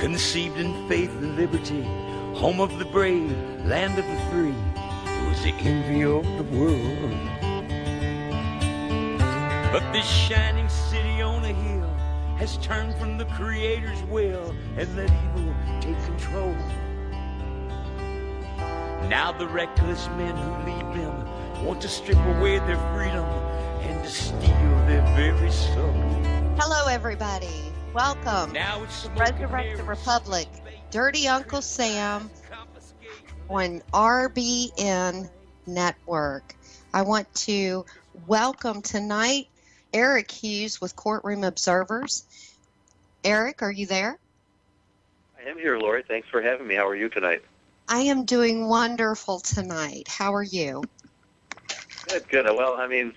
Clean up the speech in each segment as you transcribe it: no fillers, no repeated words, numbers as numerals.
conceived in faith and liberty, home of the brave, land of the free, it was the envy of the world. But this shining city on a hill has turned from the Creator's will and let evil take control. Now the reckless men who lead them want to strip away their freedom and to steal their very soul. Hello, everybody. Welcome to Resurrect the Republic. Dirty Uncle Sam on RBN Network. I want to welcome tonight Eric Hughes with Courtroom Observers. Eric, are you there? I am here, Lorri. Thanks for having me. How are you tonight? I am doing wonderful tonight. How are you? Good. Well, I mean,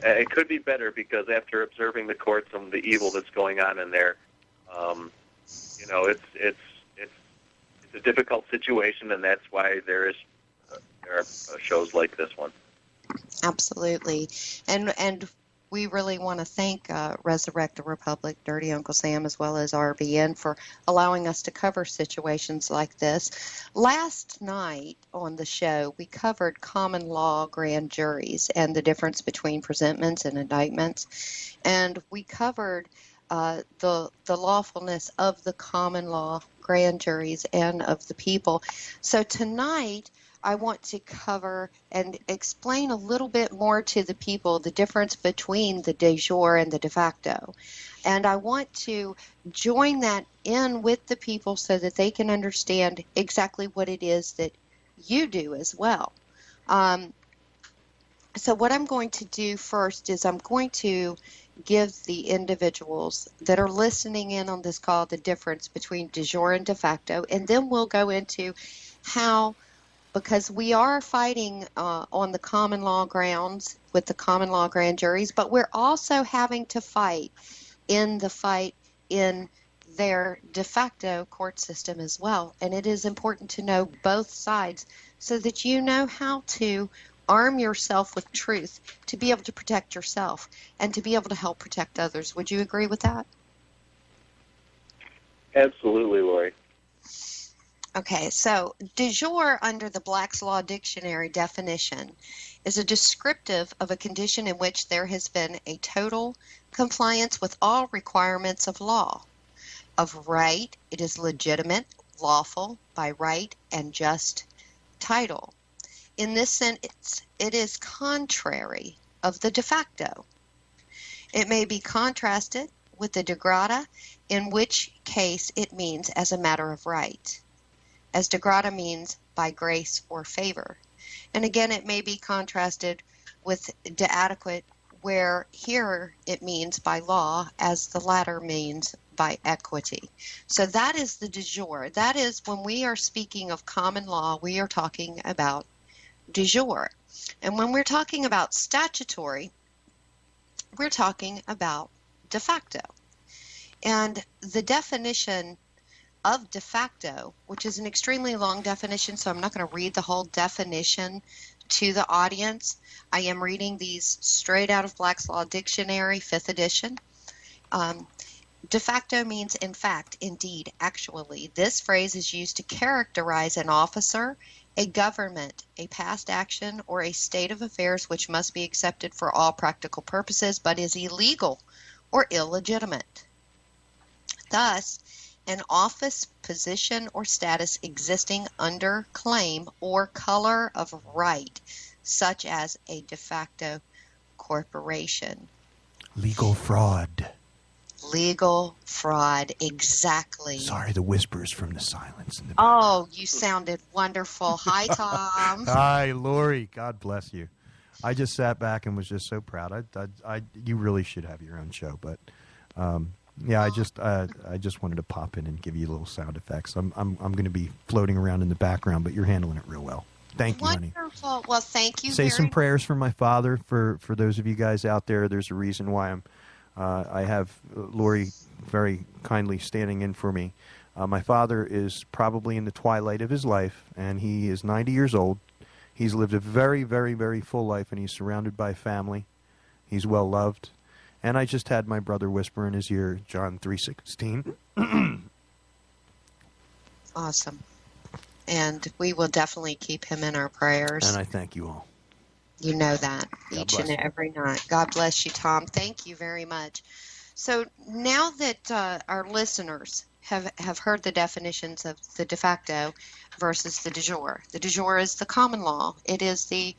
it could be better because after observing the courts and the evil that's going on in there, it's a difficult situation, and that's why there are shows like this one. Absolutely, and we really want to thank Resurrect the Republic, Dirty Uncle Sam, as well as RBN for allowing us to cover situations like this. Last night on the show, we covered common law grand juries and the difference between presentments and indictments, and we covered the lawfulness of the common law grand juries and of the people. So tonight, I want to cover and explain a little bit more to the people the difference between the de jure and the de facto. And I want to join that in with the people so that they can understand exactly what it is that you do as well. So what I'm going to do first is I'm going to give the individuals that are listening in on this call the difference between de jure and de facto, and then we'll go into how, because we are fighting on the common law grounds with the common law grand juries, but we're also having to fight in their de facto court system as well. And it is important to know both sides so that you know how to arm yourself with truth to be able to protect yourself and to be able to help protect others. Would you agree with that? Absolutely, Lorri. Okay, so de jure under the Black's Law Dictionary definition is a descriptive of a condition in which there has been a total compliance with all requirements of law. Of right, it is legitimate, lawful, by right, and just title. In this sense, it is contrary of the de facto. It may be contrasted with the de grata, in which case it means as a matter of right, as de grata means by grace or favor. And again, it may be contrasted with de adequate, where here it means by law, as the latter means by equity. So that is the de jure. That is, when we are speaking of common law, we are talking about de jure. And when we're talking about statutory, we're talking about de facto. And the definition of de facto, which is an extremely long definition, so I'm not going to read the whole definition to the audience. I am reading these straight out of Black's Law Dictionary, 5th edition. De facto means in fact, indeed, actually. This phrase is used to characterize an officer, a government, a past action, or a state of affairs which must be accepted for all practical purposes, but is illegal or illegitimate. Thus, an office, position, or status existing under claim or color of right, such as a de facto corporation. Legal fraud. Legal fraud, exactly. Sorry, the whispers from the silence in the back. Oh, you sounded wonderful. Hi, Tom. Hi, Lorri. God bless you. I just sat back and was just so proud. You really should have your own show, but yeah, I just wanted to pop in and give you a little sound effects. I'm going to be floating around in the background, but you're handling it real well. Thank you, honey. Wonderful. Well, thank you. Say some prayers for my father. For those of you guys out there, there's a reason why I have Lorri very kindly standing in for me. My father is probably in the twilight of his life, and he is 90 years old. He's lived a very, very, very full life, and he's surrounded by family. He's well loved. And I just had my brother whisper in his ear, John 3:16. Awesome. And we will definitely keep him in our prayers. And I thank you all. You know that God each bless and you. every night. God bless you, Tom. Thank you very much. So now that our listeners have heard the definitions of the de facto versus the de jure. The de jure is the common law. It is the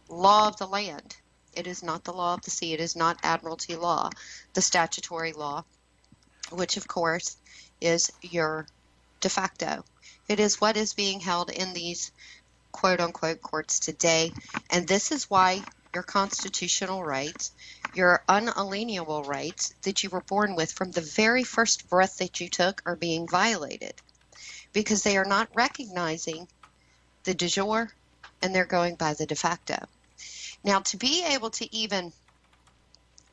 law of the land. It is not the law of the sea. It is not admiralty law, the statutory law, which of course is your de facto. It is what is being held in these quote-unquote courts today, and this is why your constitutional rights, your unalienable rights that you were born with from the very first breath that you took are being violated, because they are not recognizing the de jure and they're going by the de facto. Now, to be able to even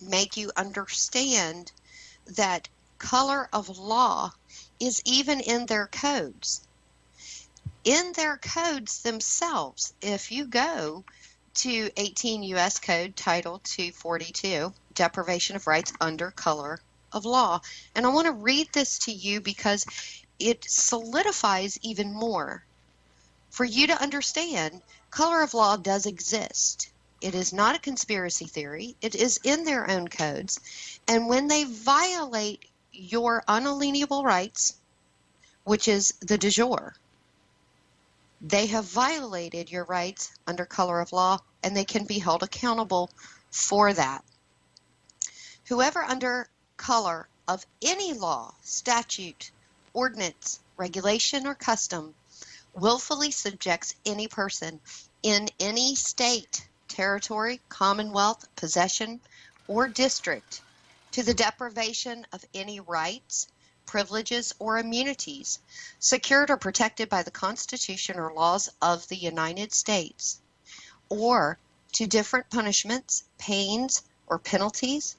make you understand that color of law is even in their codes. In their codes themselves, if you go to 18 U.S. Code Title 242, Deprivation of Rights under Color of Law, and I want to read this to you because it solidifies even more for you to understand color of law does exist. It is not a conspiracy theory. It is in their own codes, and when they violate your unalienable rights, which is the de jure, they have violated your rights under color of law, and they can be held accountable for that. Whoever under color of any law, statute, ordinance, regulation, or custom willfully subjects any person in any state, territory, commonwealth, possession, or district to the deprivation of any rights, privileges, or immunities secured or protected by the Constitution or laws of the United States, or to different punishments, pains, or penalties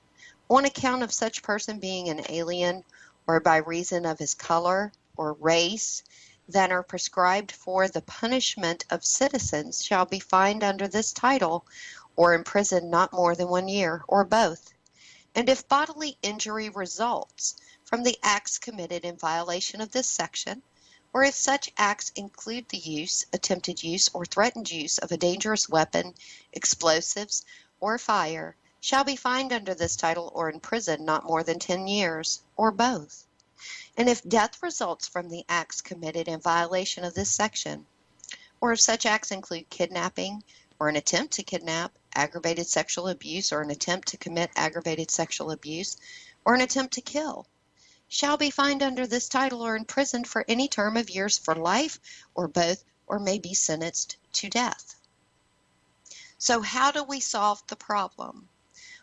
on account of such person being an alien or by reason of his color or race than are prescribed for the punishment of citizens shall be fined under this title or imprisoned not more than 1 year, or both. And if bodily injury results from the acts committed in violation of this section, or if such acts include the use, attempted use, or threatened use of a dangerous weapon, explosives, or fire, shall be fined under this title or imprisoned not more than 10 years, or both. And if death results from the acts committed in violation of this section, or if such acts include kidnapping or an attempt to kidnap, aggravated sexual abuse or an attempt to commit aggravated sexual abuse, or an attempt to kill, shall be fined under this title or imprisoned for any term of years for life, or both, or may be sentenced to death. So how do we solve the problem?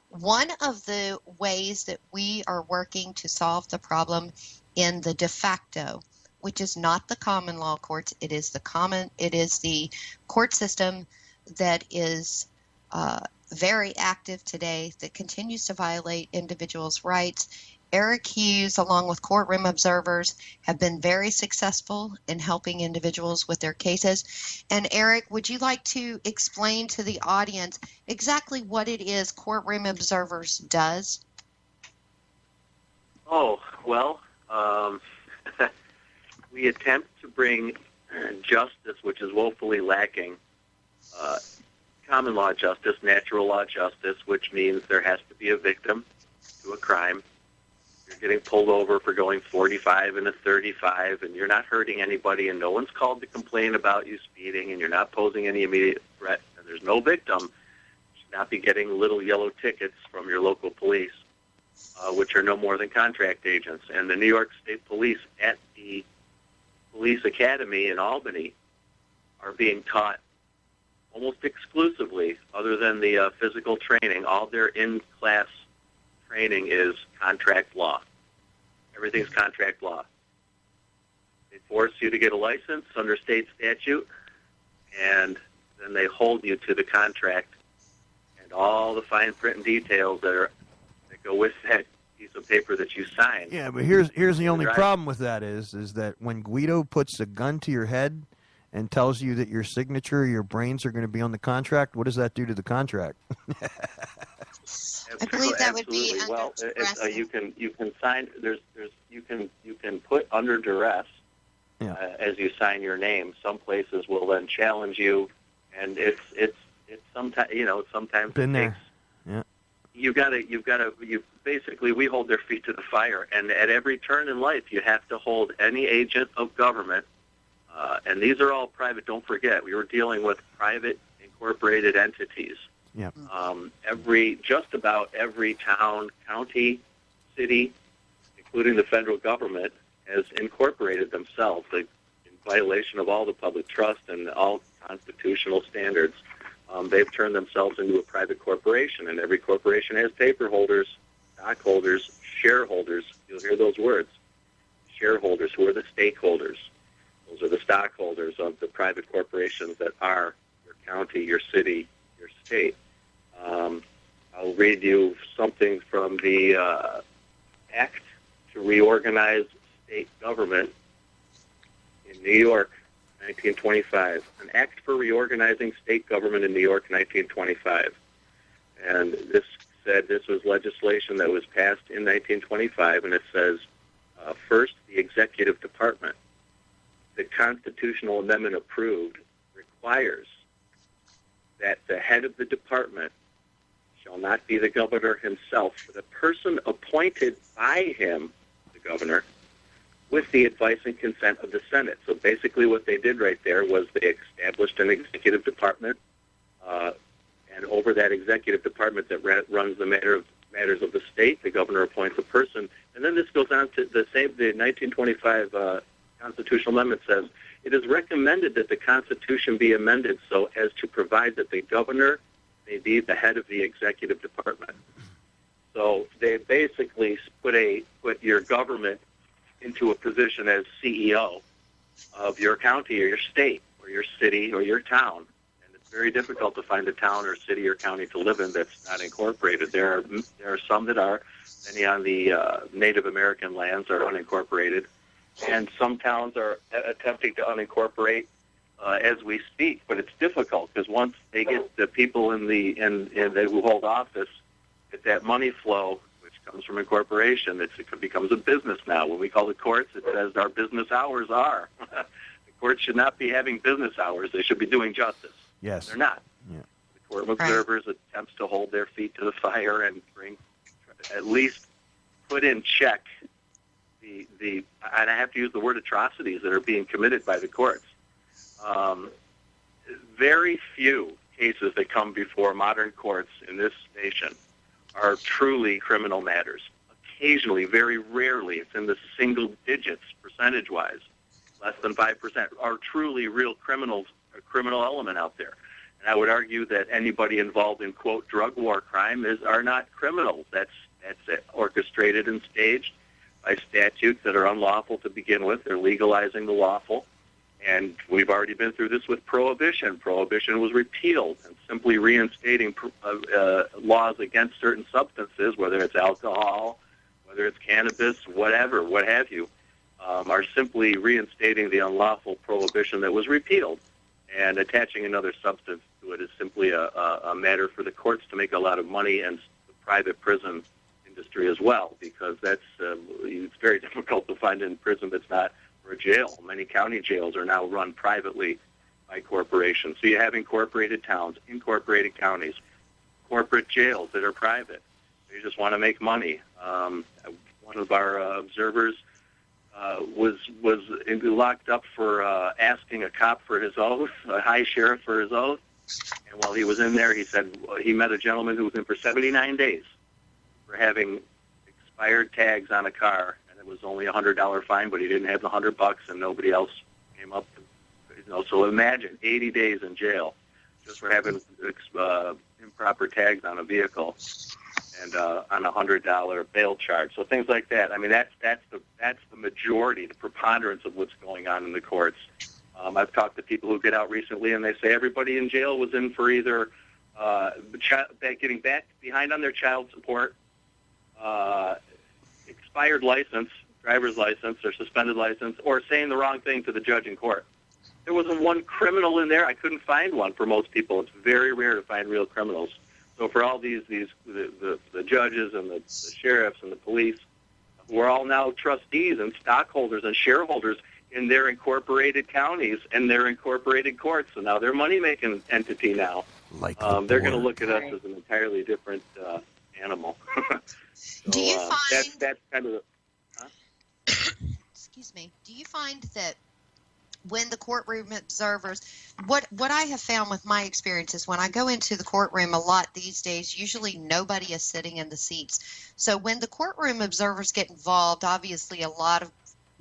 One of the ways that we are working to solve the problem in the de facto, which is not the common law courts, it is the court system that is very active today, that continues to violate individuals' rights. Eric Hughes, along with courtroom observers, have been very successful in helping individuals with their cases. And Eric, would you like to explain to the audience exactly what it is Courtroom Observers does? Oh, well, we attempt to bring justice, which is woefully lacking, common law justice, natural law justice, which means there has to be a victim to a crime. You're getting pulled over for going 45 in a 35, and you're not hurting anybody, and no one's called to complain about you speeding, and you're not posing any immediate threat, and there's no victim. You should not be getting little yellow tickets from your local police, which are no more than contract agents. And the New York State Police at the Police Academy in Albany are being taught almost exclusively, other than the physical training, all their in-class training is contract law. Everything's contract law. They force you to get a license under state statute, and then they hold you to the contract and all the fine print and details that go with that piece of paper that you sign. Yeah, but here's the only problem with that is that when Guido puts a gun to your head and tells you that your signature, your brains are going to be on the contract, what does that do to the contract? I believe that would be under duress. You can sign. You can put under duress as you sign your name. Some places will then challenge you, and it's sometimes sometimes been it there. takes, Yeah. you basically, we hold their feet to the fire, and at every turn in life you have to hold any agent of government, and these are all private. Don't forget, we were dealing with private incorporated entities. Yeah. Just about every town, county, city, including the federal government, has incorporated themselves in violation of all the public trust and all constitutional standards. They've turned themselves into a private corporation, and every corporation has paper holders, stockholders, shareholders. You'll hear those words. Shareholders, who are the stakeholders. Those are the stockholders of the private corporations that are your county, your city, your state. I'll read you something from the Act to Reorganize State Government in New York, 1925. An Act for Reorganizing State Government in New York, 1925. And this was legislation that was passed in 1925, and it says, first, the Executive Department. The constitutional amendment approved requires that the head of the department shall not be the governor himself, but a person appointed by him, the governor, with the advice and consent of the Senate. So basically what they did right there was they established an executive department, and over that executive department that runs the matters of the state, the governor appoints a person. And then this goes on to the 1925 constitutional amendment says, it is recommended that the Constitution be amended so as to provide that the governor may be the head of the executive department. So they basically put your government into a position as CEO of your county or your state or your city or your town. And it's very difficult to find a town or city or county to live in that's not incorporated. There are some that are. Many on the Native American lands are unincorporated. And some towns are attempting to unincorporate as we speak, but it's difficult because once they get the people who hold office, get that money flow, which comes from incorporation, it becomes a business now. When we call the courts, it says our business hours are. The courts should not be having business hours; they should be doing justice. Yes, they're not. Yeah. The Court of Observers attempts to hold their feet to the fire and at least put in check the and I have to use the word atrocities that are being committed by the courts. Very few cases that come before modern courts in this nation are truly criminal matters. Occasionally, very rarely, it's in the single digits percentage-wise, less than 5%, are truly real criminals, a criminal element out there. And I would argue that anybody involved in, quote, drug war crime are not criminals. That's orchestrated and staged by statutes that are unlawful to begin with. They're legalizing the lawful. And we've already been through this with Prohibition. Prohibition was repealed, and simply reinstating laws against certain substances, whether it's alcohol, whether it's cannabis, whatever, what have you, are simply reinstating the unlawful prohibition that was repealed. And attaching another substance to it is simply a matter for the courts to make a lot of money, and the private prison industry as well, because it's very difficult to find a prison that's not for a jail. Many county jails are now run privately by corporations. So you have incorporated towns, incorporated counties, corporate jails that are private. They just want to make money. One of our observers was locked up for asking a cop for his oath, a high sheriff for his oath. And while he was in there, he said he met a gentleman who was in for 79 days for having expired tags on a car. It was only a $100 fine, but he didn't have the $100, and nobody else came up to, So imagine 80 days in jail just for having improper tags on a vehicle, and on a $100 bail charge. So things like that. I mean, that's the majority, the preponderance of what's going on in the courts. I've talked to people who get out recently, and they say everybody in jail was in for either getting back behind on their child support, expired license, driver's license, or suspended license, or saying the wrong thing to the judge in court. There wasn't one criminal in there. I couldn't find one for most people. It's very rare to find real criminals. So for all the judges and the sheriffs and the police who are all now trustees and stockholders and shareholders in their incorporated counties and their incorporated courts. So now they're a money-making entity now. Like they're going to look at us as an entirely different animal. So, do you find that's kind of the... excuse me, do you find that when the courtroom observers, what I have found with my experience is when I go into the courtroom a lot these days, usually nobody is sitting in the seats. So when the courtroom observers get involved, obviously a lot of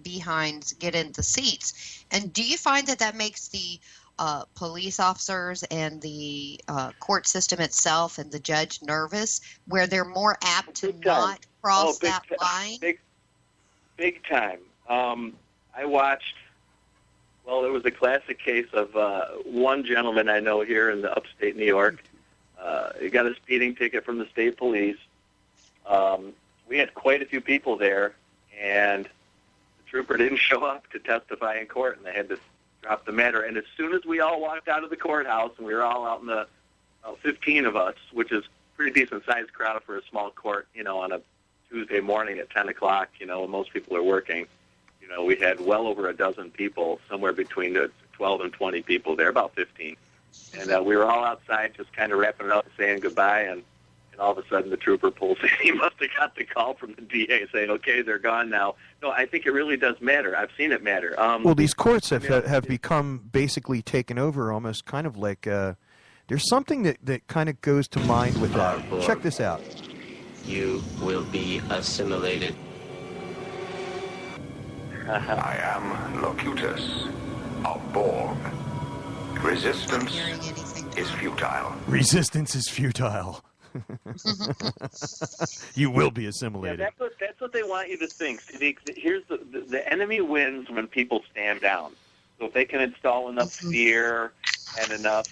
behinds get in the seats. And do you find that makes the police officers and the court system itself and the judge nervous, where they're more apt to not cross that line? Big time. I watched, well, there was a classic case of one gentleman I know here in the upstate New York. He got a speeding ticket from the state police. We had quite a few people there, and the trooper didn't show up to testify in court, and they had to drop the matter. And as soon as we all walked out of the courthouse, and we were all out in the 15 of us, which is a pretty decent-sized crowd for a small court, on a Tuesday morning at 10 o'clock, when most people are working. We had well over a dozen people, somewhere between the 12 and 20 people there, about 15. And we were all outside just kind of wrapping it up and saying goodbye, and all of a sudden the trooper pulls in. He must have got the call from the DA saying, okay, they're gone now. No, I think it really does matter. I've seen it matter. Well, these courts have become basically taken over, almost kind of like there's something that kind of goes to mind with that. Check this out. You will be assimilated. I am Locutus of Borg. Resistance is futile. Resistance is futile. You will be assimilated. Yeah, that's what they want you to think. See, here's the enemy wins when people stand down. So if they can install enough fear and enough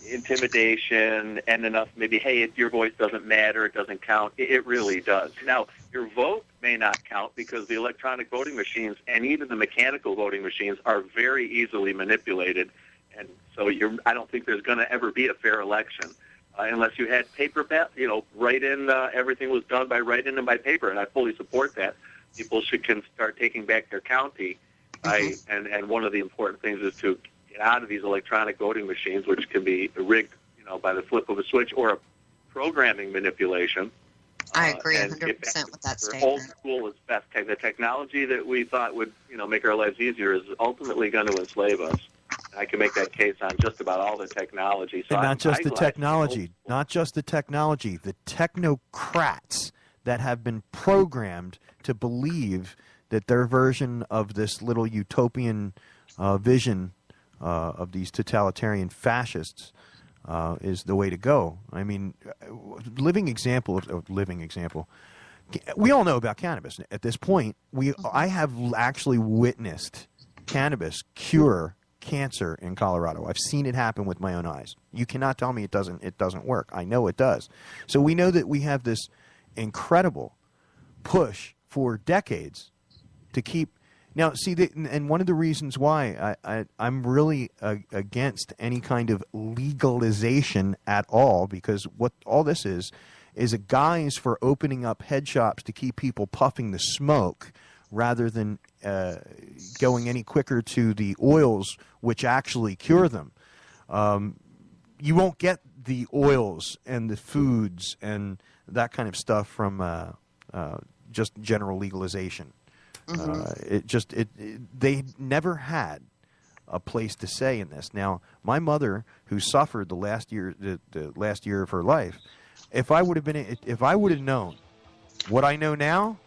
intimidation and enough maybe, hey, your voice doesn't matter, it doesn't count, it really does. Now, your vote may not count because the electronic voting machines and even the mechanical voting machines are very easily manipulated. And so I don't think there's going to ever be a fair election unless you had paper, write-in, everything was done by write-in and by paper, and I fully support that. People can start taking back their county, and one of the important things is to get out of these electronic voting machines, which can be rigged, by the flip of a switch or a programming manipulation. I agree 100% with that statement. Old school is best. The technology that we thought would, make our lives easier is ultimately going to enslave us. I can make that case on just about all the technology. So and not just the technology, the technocrats that have been programmed to believe that their version of this little utopian vision of these totalitarian fascists is the way to go. I mean, living example. We all know about cannabis. At this point, I have actually witnessed cannabis cure cancer in Colorado. I've seen it happen with my own eyes. You cannot tell me it doesn't work. I know it does. So we know that we have this incredible push for decades to keep. Now, see, and one of the reasons why I'm really against any kind of legalization at all, because what all this is a guise for opening up head shops to keep people puffing the smoke rather than going any quicker to the oils which actually cure them. You won't get the oils and the foods and that kind of stuff from just general legalization. They never had a place to say in this. Now, my mother, who suffered the last year of her life, if I would have known what I know now,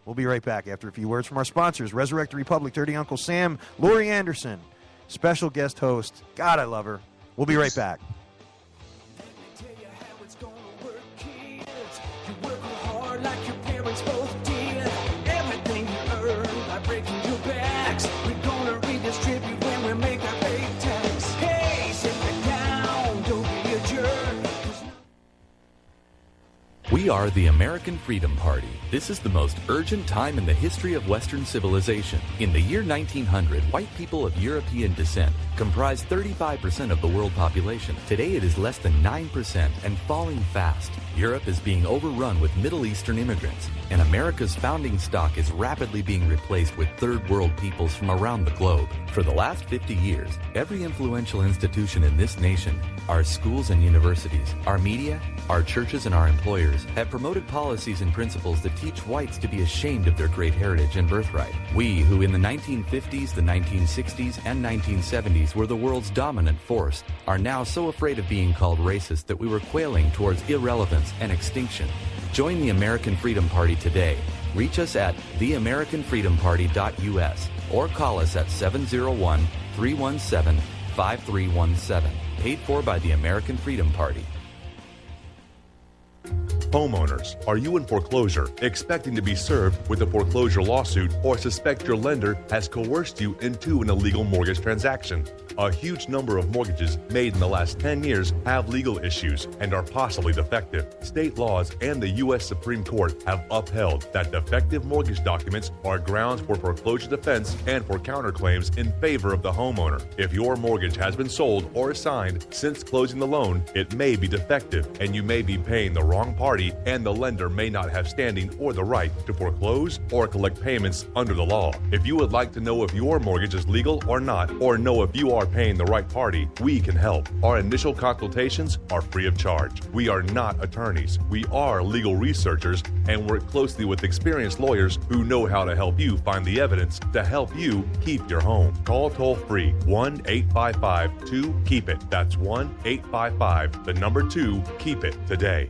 We'll be right back after a few words from our sponsors, Resurrect the Republic, Dirty Uncle Sam, Lorri Anderson, special guest host. God, I love her. We'll be right back. We are the American Freedom Party. This is the most urgent time in the history of Western civilization. In the year 1900, white people of European descent comprised 35% of the world population. Today it is less than 9% and falling fast. Europe is being overrun with Middle Eastern immigrants, and America's founding stock is rapidly being replaced with third world peoples from around the globe. For the last 50 years, every influential institution in this nation, our schools and universities, our media, our churches and our employers have promoted policies and principles that teach whites to be ashamed of their great heritage and birthright. We, who in the 1950s, the 1960s, and 1970s were the world's dominant force, are now so afraid of being called racist that we were quailing towards irrelevance and extinction. Join the American Freedom Party today. Reach us at theamericanfreedomparty.us or call us at 701-317-5317. Paid for by the American Freedom Party. Homeowners, are you in foreclosure, expecting to be served with a foreclosure lawsuit, or suspect your lender has coerced you into an illegal mortgage transaction? A huge number of mortgages made in the last 10 years have legal issues and are possibly defective. State laws and the U.S. Supreme Court have upheld that defective mortgage documents are grounds for foreclosure defense and for counterclaims in favor of the homeowner. If your mortgage has been sold or assigned since closing the loan, it may be defective and you may be paying the wrong party, and the lender may not have standing or the right to foreclose or collect payments under the law. If you would like to know if your mortgage is legal or not, or know if you are paying the right party, we can help. Our initial consultations are free of charge. We are not attorneys. We are legal researchers and work closely with experienced lawyers who know how to help you find the evidence to help you keep your home. Call toll-free 1-855-2-KEEP-IT. That's 1-855-2-KEEP-IT today.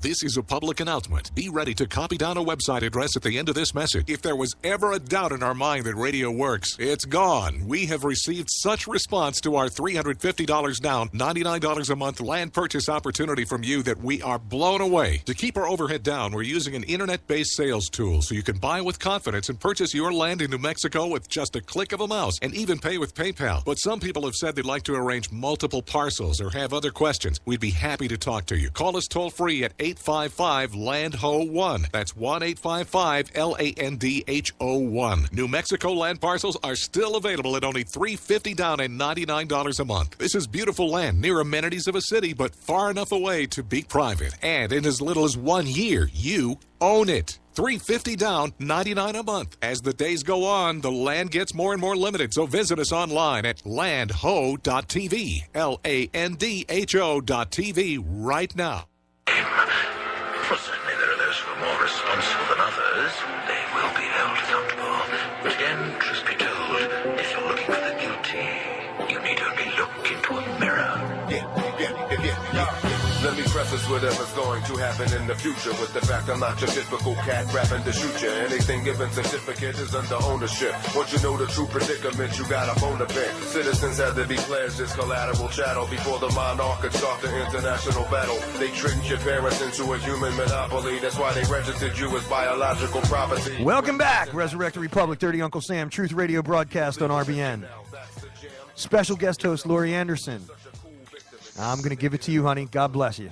This is a public announcement. Be ready to copy down a website address at the end of this message. If there was ever a doubt in our mind that radio works, it's gone. We have received such response to our $350 down, $99 a month land purchase opportunity from you that we are blown away. To keep our overhead down, we're using an internet-based sales tool so you can buy with confidence and purchase your land in New Mexico with just a click of a mouse and even pay with PayPal. But some people have said they'd like to arrange multiple parcels or have other questions. We'd be happy to talk to you. Call us toll-free at 855-LAND-HO-1. That's 1-855-LANDHO-1. New Mexico land parcels are still available at only $350 down and $99 a month. This is beautiful land near amenities of a city, but far enough away to be private. And in as little as 1 year, you own it. $350 down, $99 a month. As the days go on, the land gets more and more limited, so visit us online at landho.tv, LANDHO.tv right now. Well, certainly there are those who are more responsible than others. They will be held accountable. But again, truth be told, if you're looking for the guilty, you need only look into a mirror. Yeah. Let me preface whatever's going to happen in the future with the fact I'm not your typical cat rapping to shoot you. Anything given certificate is under ownership. Once you know the true predicament, you got a bone to pick. Citizens had to be pledged as collateral chattel before the monarch could start the international battle. They tricked your parents into a human monopoly. That's why they registered you as biological property. Welcome back, Resurrected Republic, Dirty Uncle Sam, Truth Radio broadcast on RBN. Special guest host Lorri Anderson. I'm going to give it to you, honey. God bless you.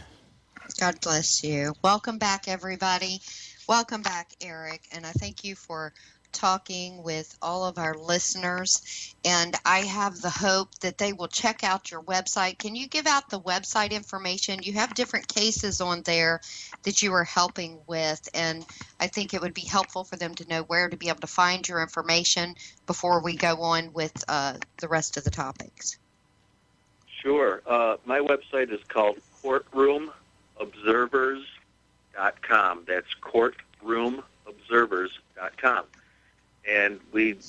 God bless you. Welcome back, everybody. Welcome back, Eric. And I thank you for talking with all of our listeners. And I have the hope that they will check out your website. Can you give out the website information? You have different cases on there that you are helping with. And I think it would be helpful for them to know where to be able to find your information before we go on with the rest of the topics. Sure. My website is called courtroomobservers.com. That's courtroomobservers.com. And we,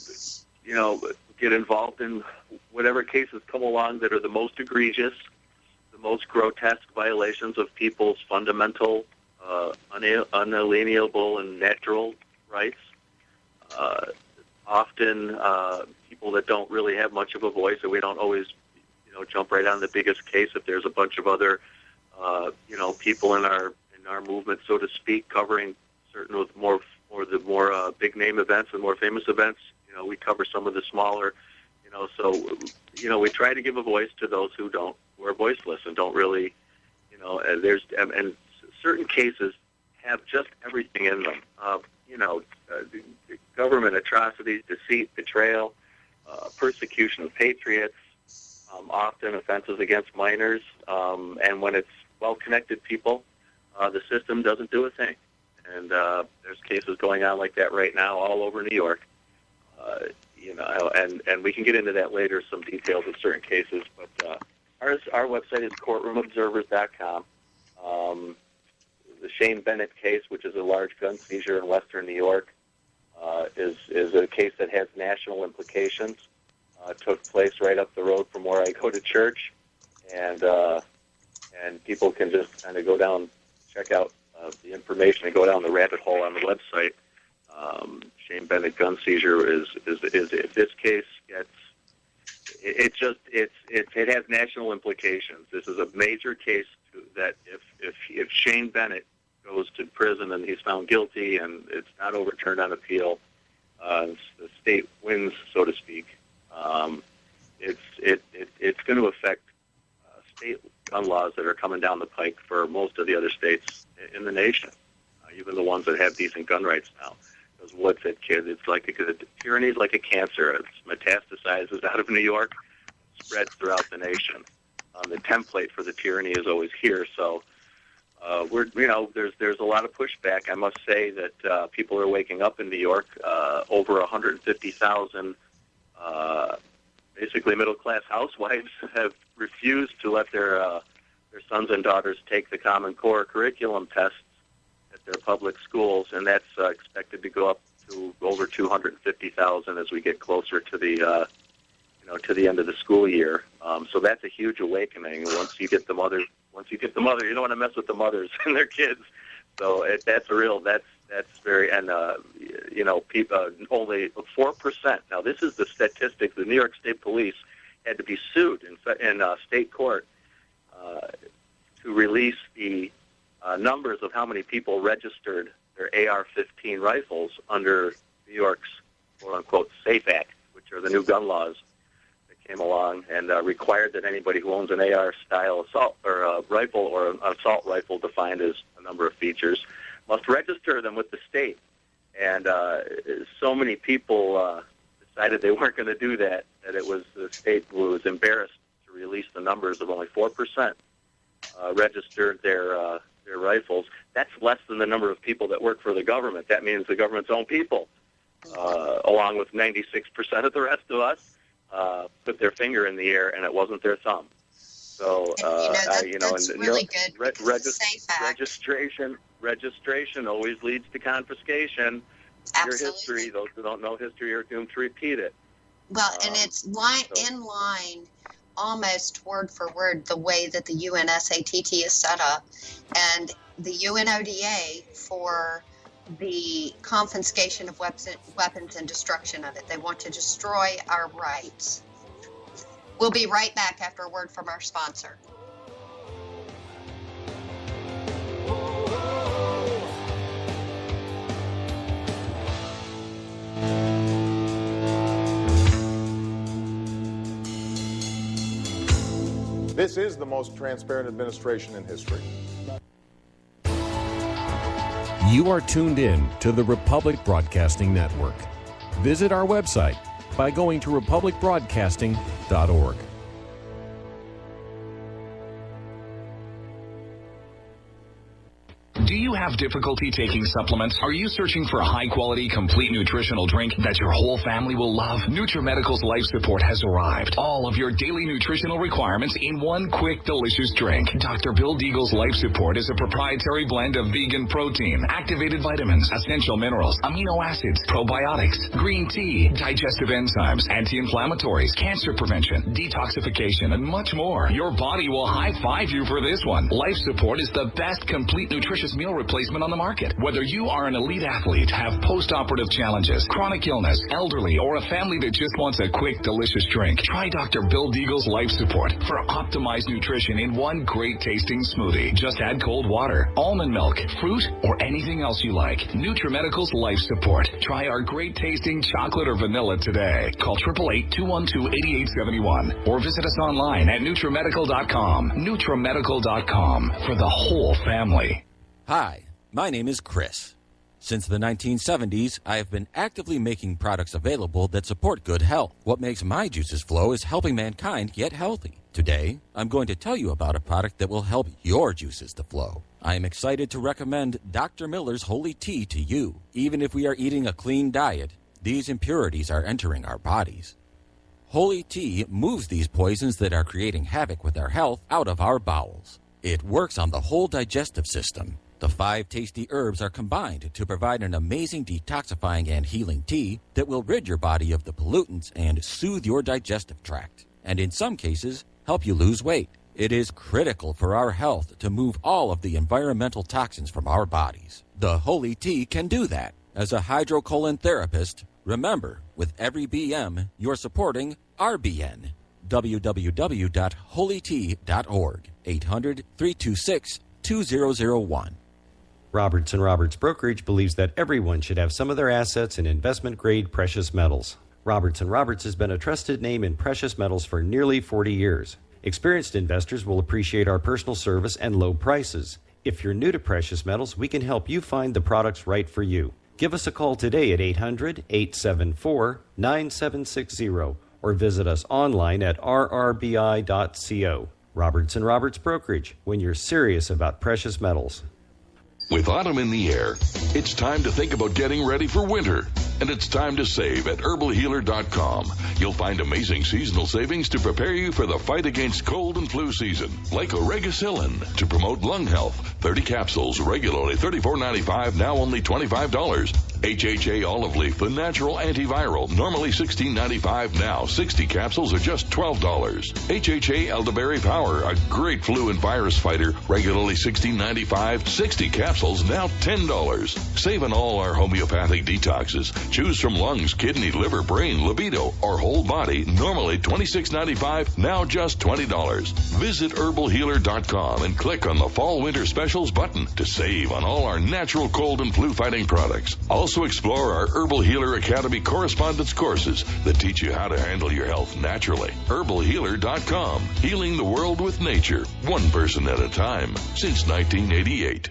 get involved in whatever cases come along that are the most egregious, the most grotesque violations of people's fundamental, unalienable and natural rights. Often people that don't really have much of a voice, and we don't always jump right on the biggest case if there's a bunch of other, people in our movement, so to speak, covering certain of the more big name events and more famous events. We cover some of the smaller, so we try to give a voice to those who are voiceless and don't really, and certain cases have just everything in them. Government atrocities, deceit, betrayal, persecution of patriots. Often offenses against minors, and when it's well-connected people, the system doesn't do a thing. And there's cases going on like that right now all over New York. And we can get into that later, some details of certain cases. But our website is courtroomobservers.com. The Shane Bennett case, which is a large gun seizure in western New York, is a case that has national implications. Took place right up the road from where I go to church, and people can just kind of go down, check out the information, and go down the rabbit hole on the website. Shane Bennett gun seizure is if this case gets, it has national implications. This is a major case that if Shane Bennett goes to prison and he's found guilty and it's not overturned on appeal, the state wins, so to speak. It's going to affect state gun laws that are coming down the pike for most of the other states in the nation, even the ones that have decent gun rights now. Because what's it, kid? It's like tyranny is like a cancer. It metastasizes out of New York, spreads throughout the nation. The template for the tyranny is always here. So there's a lot of pushback. I must say that people are waking up in New York. Over 150,000 basically middle-class housewives have refused to let their sons and daughters take the Common Core curriculum tests at their public schools, and that's expected to go up to over 250,000 as we get closer to the to the end of the school year. So that's a huge awakening. Once you get the mother, you don't want to mess with the mothers and their kids. So that's very, and people only 4%. Now this is the statistics. The New York State Police had to be sued in state court to release the numbers of how many people registered their AR-15 rifles under New York's quote-unquote SAFE Act, which are the new gun laws that came along and required that anybody who owns an AR-style assault or rifle or an assault rifle defined as a number of features must register them with the state. And so many people decided they weren't going to do that it was the state who was embarrassed to release the numbers of only 4% registered their rifles. That's less than the number of people that work for the government. That means the government's own people, along with 96% of the rest of us, put their finger in the air, and it wasn't their thumb. So, that's really good. Registration always leads to confiscation. Absolutely. Your history, those who don't know history are doomed to repeat it. Well, and it's in line, almost word for word, the way that the UNSATT is set up, and the UNODA for the confiscation of weapons and destruction of it. They want to destroy our rights. We'll be right back after a word from our sponsor. This is the most transparent administration in history. You are tuned in to the Republic Broadcasting Network. Visit our website by going to republicbroadcasting.org. Do you have difficulty taking supplements? Are you searching for a high-quality, complete nutritional drink that your whole family will love? NutriMedical's Life Support has arrived. All of your daily nutritional requirements in one quick, delicious drink. Dr. Bill Deagle's Life Support is a proprietary blend of vegan protein, activated vitamins, essential minerals, amino acids, probiotics, green tea, digestive enzymes, anti-inflammatories, cancer prevention, detoxification, and much more. Your body will high-five you for this one. Life Support is the best complete nutritious meal replacement on the market. Whether you are an elite athlete, have post-operative challenges, chronic illness, elderly, or a family that just wants a quick, delicious drink, try Dr. Bill Deagle's Life Support for optimized nutrition in one great-tasting smoothie. Just add cold water, almond milk, fruit, or anything else you like. NutriMedical's Life Support. Try our great-tasting chocolate or vanilla today. Call 888-212-8871 or visit us online at NutriMedical.com. NutriMedical.com for the whole family. Hi, my name is Chris. Since the 1970s, I have been actively making products available that support good health. What makes my juices flow is helping mankind get healthy. Today, I'm going to tell you about a product that will help your juices to flow. I am excited to recommend Dr. Miller's Holy Tea to you. Even if we are eating a clean diet, these impurities are entering our bodies. Holy Tea moves these poisons that are creating havoc with our health out of our bowels. It works on the whole digestive system. The 5 tasty herbs are combined to provide an amazing detoxifying and healing tea that will rid your body of the pollutants and soothe your digestive tract, and in some cases, help you lose weight. It is critical for our health to move all of the environmental toxins from our bodies. The Holy Tea can do that. As a hydrocolon therapist, remember, with every BM, you're supporting RBN. www.holytea.org, 800-326-2001. Roberts & Roberts Brokerage believes that everyone should have some of their assets in investment-grade precious metals. Roberts & Roberts has been a trusted name in precious metals for nearly 40 years. Experienced investors will appreciate our personal service and low prices. If you're new to precious metals, we can help you find the products right for you. Give us a call today at 800-874-9760 or visit us online at rrbi.co. Roberts & Roberts Brokerage, when you're serious about precious metals. With autumn in the air, it's time to think about getting ready for winter. And it's time to save at herbalhealer.com. You'll find amazing seasonal savings to prepare you for the fight against cold and flu season. Like Oregacillin to promote lung health. 30 capsules, regularly $34.95, now only $25. HHA olive leaf, the natural antiviral, normally $16.95, now 60 capsules are just $12. HHA elderberry power, a great flu and virus fighter, regularly $16.95, 60 capsules, now $10. Save on all our homeopathic detoxes. Choose from lungs, kidney, liver, brain, libido, or whole body, normally $26.95, now just $20. Visit herbalhealer.com and click on the Fall Winter Specials button to save on all our natural cold and flu fighting products. Also explore our Herbal Healer Academy correspondence courses that teach you how to handle your health naturally. herbalhealer.com, healing the world with nature, one person at a time, since 1988.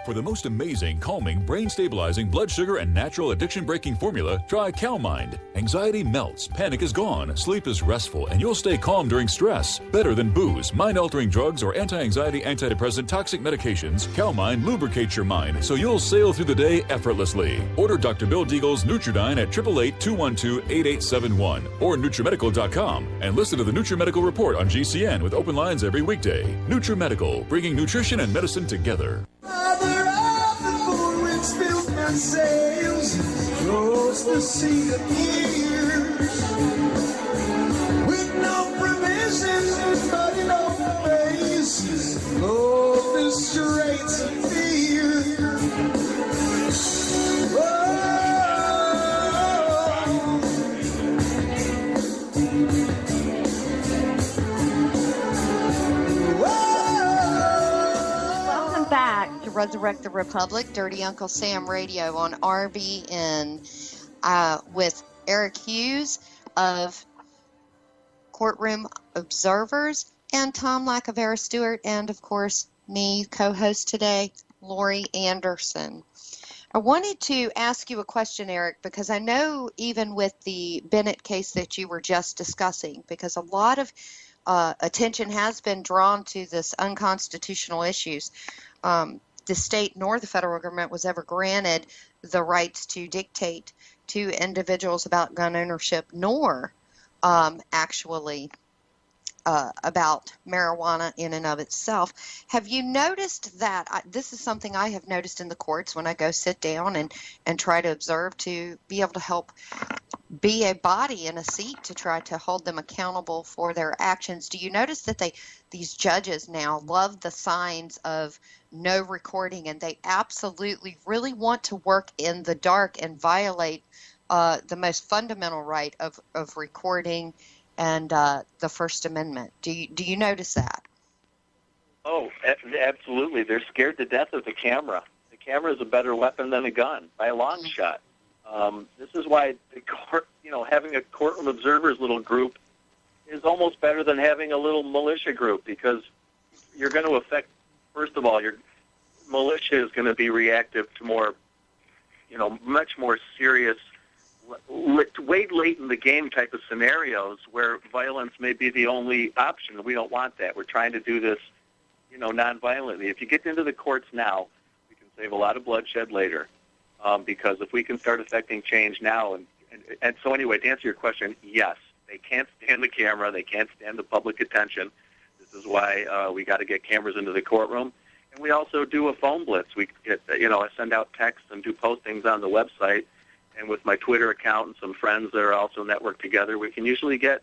For the most amazing, calming, brain-stabilizing, blood sugar, and natural addiction-breaking formula, try CalMind. Anxiety melts, panic is gone, sleep is restful, and you'll stay calm during stress. Better than booze, mind-altering drugs, or anti-anxiety, antidepressant, toxic medications, CalMind lubricates your mind so you'll sail through the day effortlessly. Order Dr. Bill Deagle's Nutridyne at 888-212-8871 or NutriMedical.com and listen to the NutriMedical Report on GCN with open lines every weekday. NutriMedical, bringing nutrition and medicine together. Sails across the sea of years with no provision but in open face. Love is straight to fear. Welcome back to Resurrect the Republic, Dirty Uncle Sam Radio on RBN with Eric Hughes of Courtroom Observers and Tom Lacavera Stewart, and of course me, co-host today, Lorri Anderson. I wanted to ask you a question, Eric, because I know even with the Bennett case that you were just discussing, because a lot of attention has been drawn to this unconstitutional issues. The state nor the federal government was ever granted the rights to dictate to individuals about gun ownership, nor actually about marijuana in and of itself. Have you noticed that? This is something I have noticed in the courts when I go sit down and try to observe, to be able to help be a body in a seat to try to hold them accountable for their actions. Do you notice that these judges now love the signs of no recording, and they absolutely really want to work in the dark and violate the most fundamental right of recording and the First Amendment? Do you notice that? Oh, absolutely. They're scared to death of the camera. The camera is a better weapon than a gun by a long shot. This is why the court, having a Courtroom Observers little group is almost better than having a little militia group, because you're going to affect, first of all, your militia is going to be reactive to more much more serious, way late in the game type of scenarios where violence may be the only option. We don't want that. We're trying to do this, non-violently. If you get into the courts now, we can save a lot of bloodshed later, because if we can start affecting change now, and so anyway, to answer your question, yes, they can't stand the camera. They can't stand the public attention. This is why we got to get cameras into the courtroom. And we also do a phone blitz. We get, I send out texts and do postings on the website. And with my Twitter account and some friends that are also networked together, we can usually get,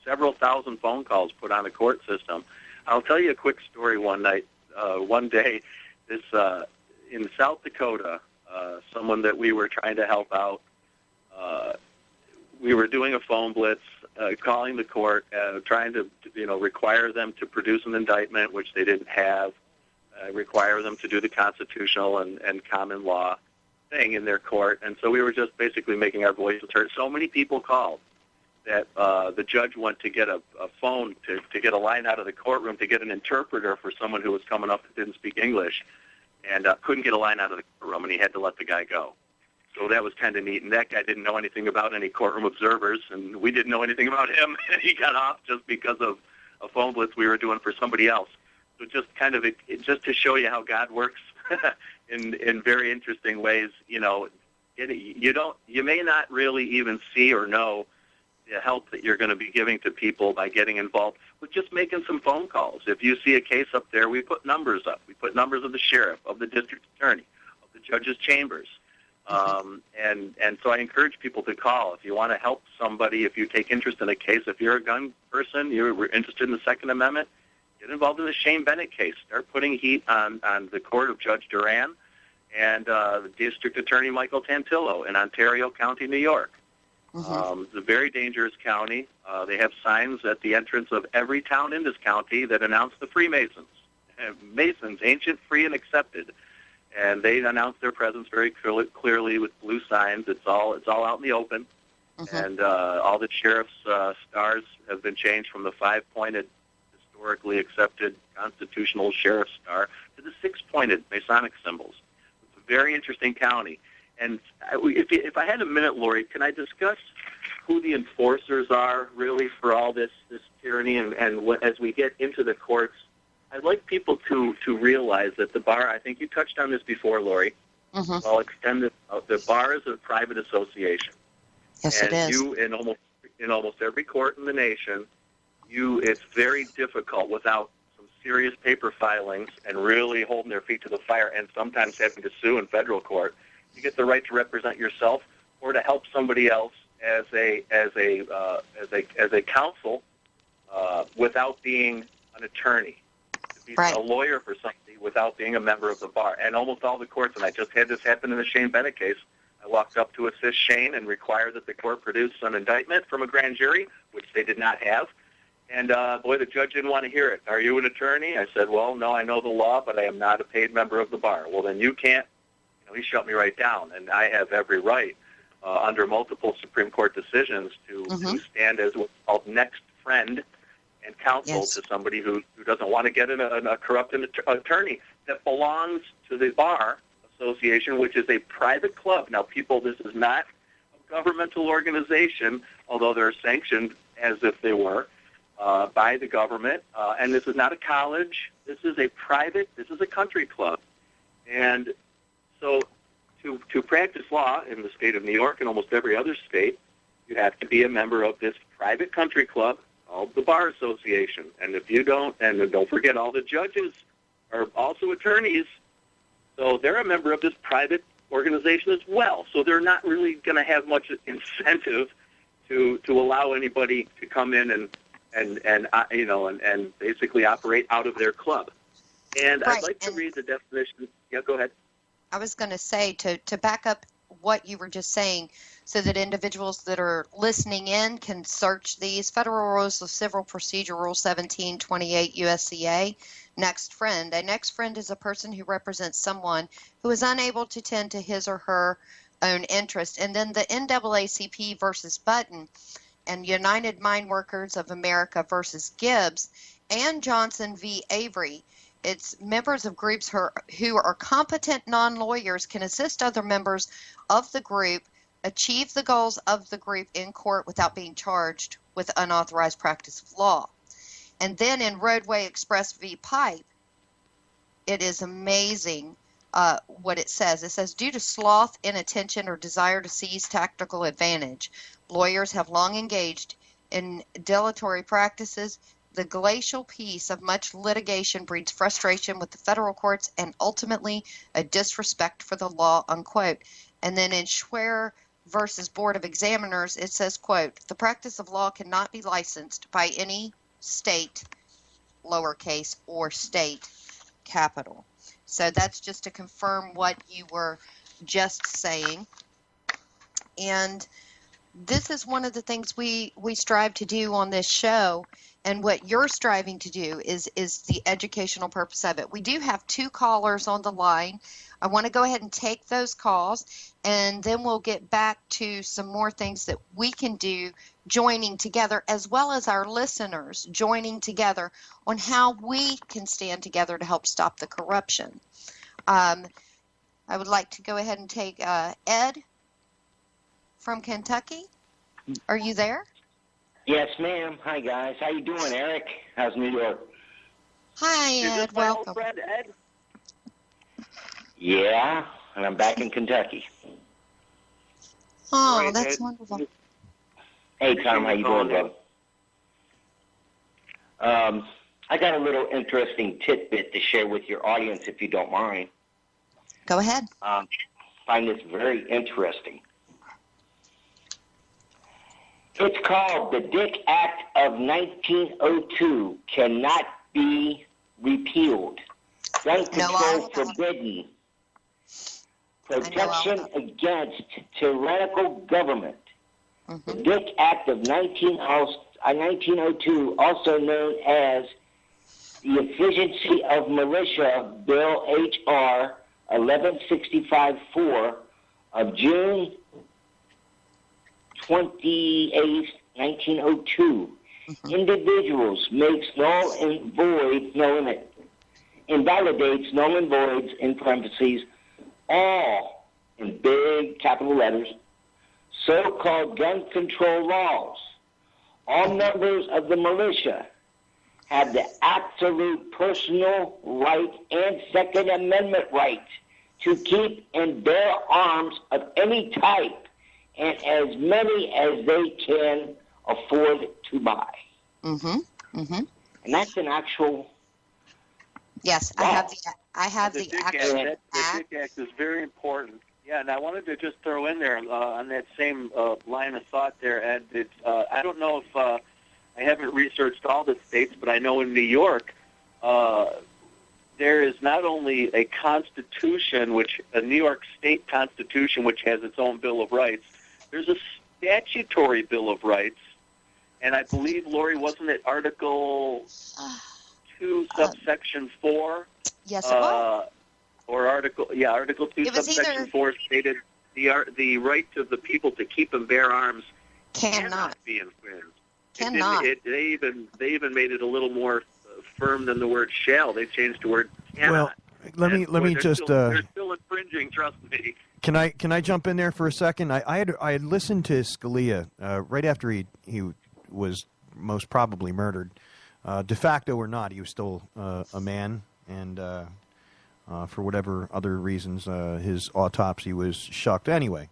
several thousand phone calls put on the court system. I'll tell you a quick story one day, this in South Dakota, someone that we were trying to help out, we were doing a phone blitz, calling the court, trying to, require them to produce an indictment, which they didn't have, require them to do the constitutional and common law thing in their court. And so we were just basically making our voices heard. So many people called that the judge went to get a phone to get a line out of the courtroom to get an interpreter for someone who was coming up that didn't speak English, and couldn't get a line out of the courtroom, and he had to let the guy go. So that was kind of neat. And that guy didn't know anything about any courtroom observers, and we didn't know anything about him, and he got off just because of a phone blitz we were doing for somebody else. So just kind of just to show you how God works in very interesting ways. You may not really even see or know the help that you're going to be giving to people by getting involved with just making some phone calls. If you see a case up there, we put numbers up. We put numbers of the sheriff, of the district attorney, of the judge's chambers. And so I encourage people to call if you want to help somebody, if you take interest in a case, if you're a gun person, you're interested in the Second Amendment, get involved in the Shane Bennett case. Start putting heat on the court of Judge Duran and the District Attorney Michael Tantillo in Ontario County, New York. It's a very dangerous county. They have signs at the entrance of every town in this county that announce the Freemasons. Masons, ancient, free, and accepted. And they announce their presence very clearly with blue signs. It's all out in the open. And all the sheriff's stars have been changed from the 5-pointed, historically accepted constitutional sheriff's star to the 6-pointed Masonic symbols. It's a very interesting county. And if I had a minute, Lorri, can I discuss who the enforcers are really for all this tyranny? And as we get into the courts, I'd like people to realize that the bar, I think you touched on this before, Lorri, I'll extend it out. The bar is a private association. Yes, and it is. You, in almost every court in the nation, it's very difficult without some serious paper filings and really holding their feet to the fire and sometimes having to sue in federal court. You get the right to represent yourself or to help somebody else as a counsel without being an attorney. To be a lawyer for somebody without being a member of the bar. And almost all the courts, and I just had this happen in the Shane Bennett case, I walked up to assist Shane and required that the court produce an indictment from a grand jury, which they did not have. And, boy, the judge didn't want to hear it. Are you an attorney? I said, well, no, I know the law, but I am not a paid member of the bar. Well, then you can't. He shut me right down, and I have every right under multiple Supreme Court decisions to stand as what's called next friend and counsel to somebody who doesn't want to get a corrupt attorney that belongs to the Bar Association, which is a private club. Now, people, this is not a governmental organization, although they're sanctioned as if they were by the government. And this is not a college. This is a country club. And so to practice law in the state of New York and almost every other state, you have to be a member of this private country club called the Bar Association. And if you don't, and don't forget all the judges are also attorneys, so they're a member of this private organization as well. So they're not really going to have much incentive to allow anybody to come in and basically operate out of their club. And I'd like to read the definition. Yeah, go ahead. I was going to say, to back up what you were just saying, so that individuals that are listening in can search these Federal Rules of Civil Procedure, Rule 1728 USCA, next friend. A next friend is a person who represents someone who is unable to tend to his or her own interest. And then the NAACP versus Button and United Mine Workers of America versus Gibbs and Johnson v. Avery it's members of groups who are competent non-lawyers can assist other members of the group achieve the goals of the group in court without being charged with unauthorized practice of law. And then in Roadway Express v. Pipe, it is amazing what it says. It says, due to sloth, inattention, or desire to seize tactical advantage, lawyers have long engaged in dilatory practices. The glacial peace of much litigation breeds frustration with the federal courts and ultimately a disrespect for the law, unquote. And then in Schwer versus Board of Examiners, it says, quote, the practice of law cannot be licensed by any state, lowercase, or state, capital. So that's just to confirm what you were just saying. And this is one of the things we strive to do on this show, and what you're striving to do is the educational purpose of it. We do have 2 callers on the line. I want to go ahead and take those calls, and then we'll get back to some more things that we can do joining together, as well as our listeners joining together on how we can stand together to help stop the corruption. I would like to go ahead and take Ed from Kentucky. Are you there? Yes, ma'am. Hi, guys. How you doing, Eric? How's New York? Hi, Ed. Welcome. Friend Ed? Yeah, and I'm back in Kentucky. Oh, Right, that's Ed. wonderful. Hey, Tom. How you doing, brother? I got a little interesting tidbit to share with your audience, if you don't mind. Go ahead. Find this very interesting. It's called the Dick Act of 1902 cannot be repealed. Gun control forbidden. Protection against tyrannical government. The Dick Act of 1902, also known as the Efficiency of Militia Bill H.R. 1165-4 of June 28, 1902. Individuals makes null and void, invalidates null and voids, in parentheses, all, in big capital letters, so-called gun control laws. All members of the militia have the absolute personal right and Second Amendment right to keep and bear arms of any type and as many as they can afford to buy. And that's an actual. Yes, Wow. I have The the Dick actual Act, the Dick Act is very important. Yeah, and I wanted to just throw in there on that same line of thought there, Ed. It's, I don't know if I haven't researched all the states, but I know in New York there is not only a constitution, a New York State Constitution, which has its own Bill of Rights. There's a statutory Bill of Rights, and I believe, Lorri, wasn't it Article 2, subsection 4? Yes, it was. Or Article 2, subsection 4 stated the right of the people to keep and bear arms cannot be infringed. Cannot. They even made it a little more firm than the word shall. They changed the word cannot. Well, let me just. They're still infringing. Trust me. Can I jump in there for a second? I had listened to Scalia right after he was most probably murdered. De facto or not, he was still a man, and for whatever other reasons, his autopsy was shucked. Anyway,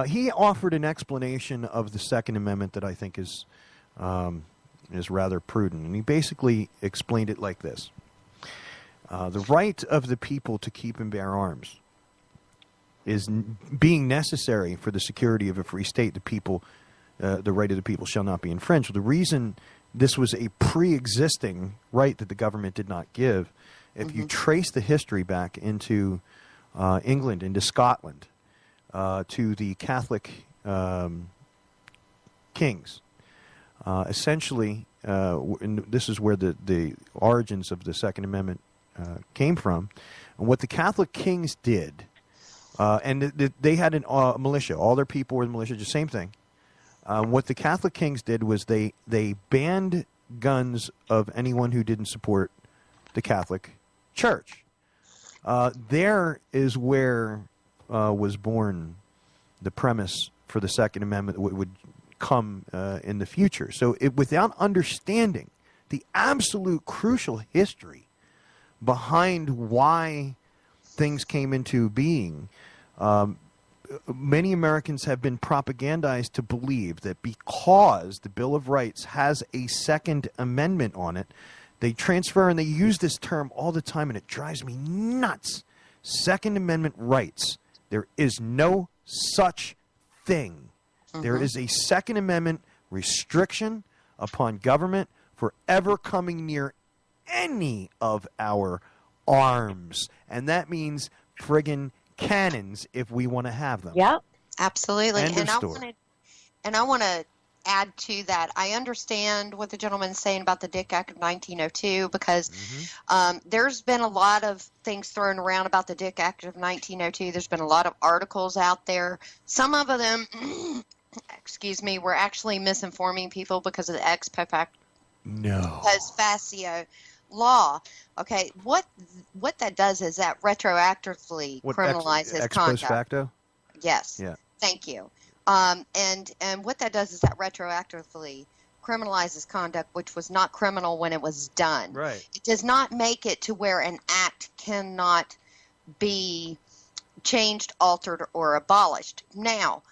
he offered an explanation of the Second Amendment that I think is rather prudent, and he basically explained it like this: the right of the people to keep and bear arms is being necessary for the security of a free state. The right of the people shall not be infringed. The reason this was a pre-existing right that the government did not give, if you trace the history back into England, into Scotland, to the Catholic kings, essentially, and this is where the origins of the Second Amendment came from, and what the Catholic kings did, and they had a militia. All their people were the militia, just same thing. What the Catholic kings did was they banned guns of anyone who didn't support the Catholic Church. There is where was born the premise for the Second Amendment would come in the future. So without understanding the absolute crucial history behind why things came into being, many Americans have been propagandized to believe that because the Bill of Rights has a Second Amendment on it, they transfer, and they use this term all the time, and it drives me nuts. Second Amendment rights. There is no such thing. There is a Second Amendment restriction upon government for ever coming near any of our arms. And that means friggin' cannons if we want to have them. Yep, absolutely. End of story. I want to add to that. I understand what the gentleman's saying about the Dick Act of 1902 because there's been a lot of things thrown around about the Dick Act of 1902. There's been a lot of articles out there. Some of them, excuse me, were actually misinforming people because of the ex post facto law. Okay, what that does is that retroactively criminalizes ex conduct. post facto? Yes. Yeah. Thank you. And what that does is that retroactively criminalizes conduct which was not criminal when it was done. Right. It does not make it to where an act cannot be changed, altered, or abolished. Now,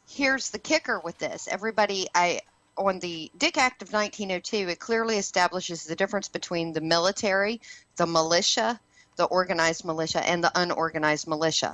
here's the kicker with this. On the Dick Act of 1902, it clearly establishes the difference between the military, the militia, the organized militia, and the unorganized militia,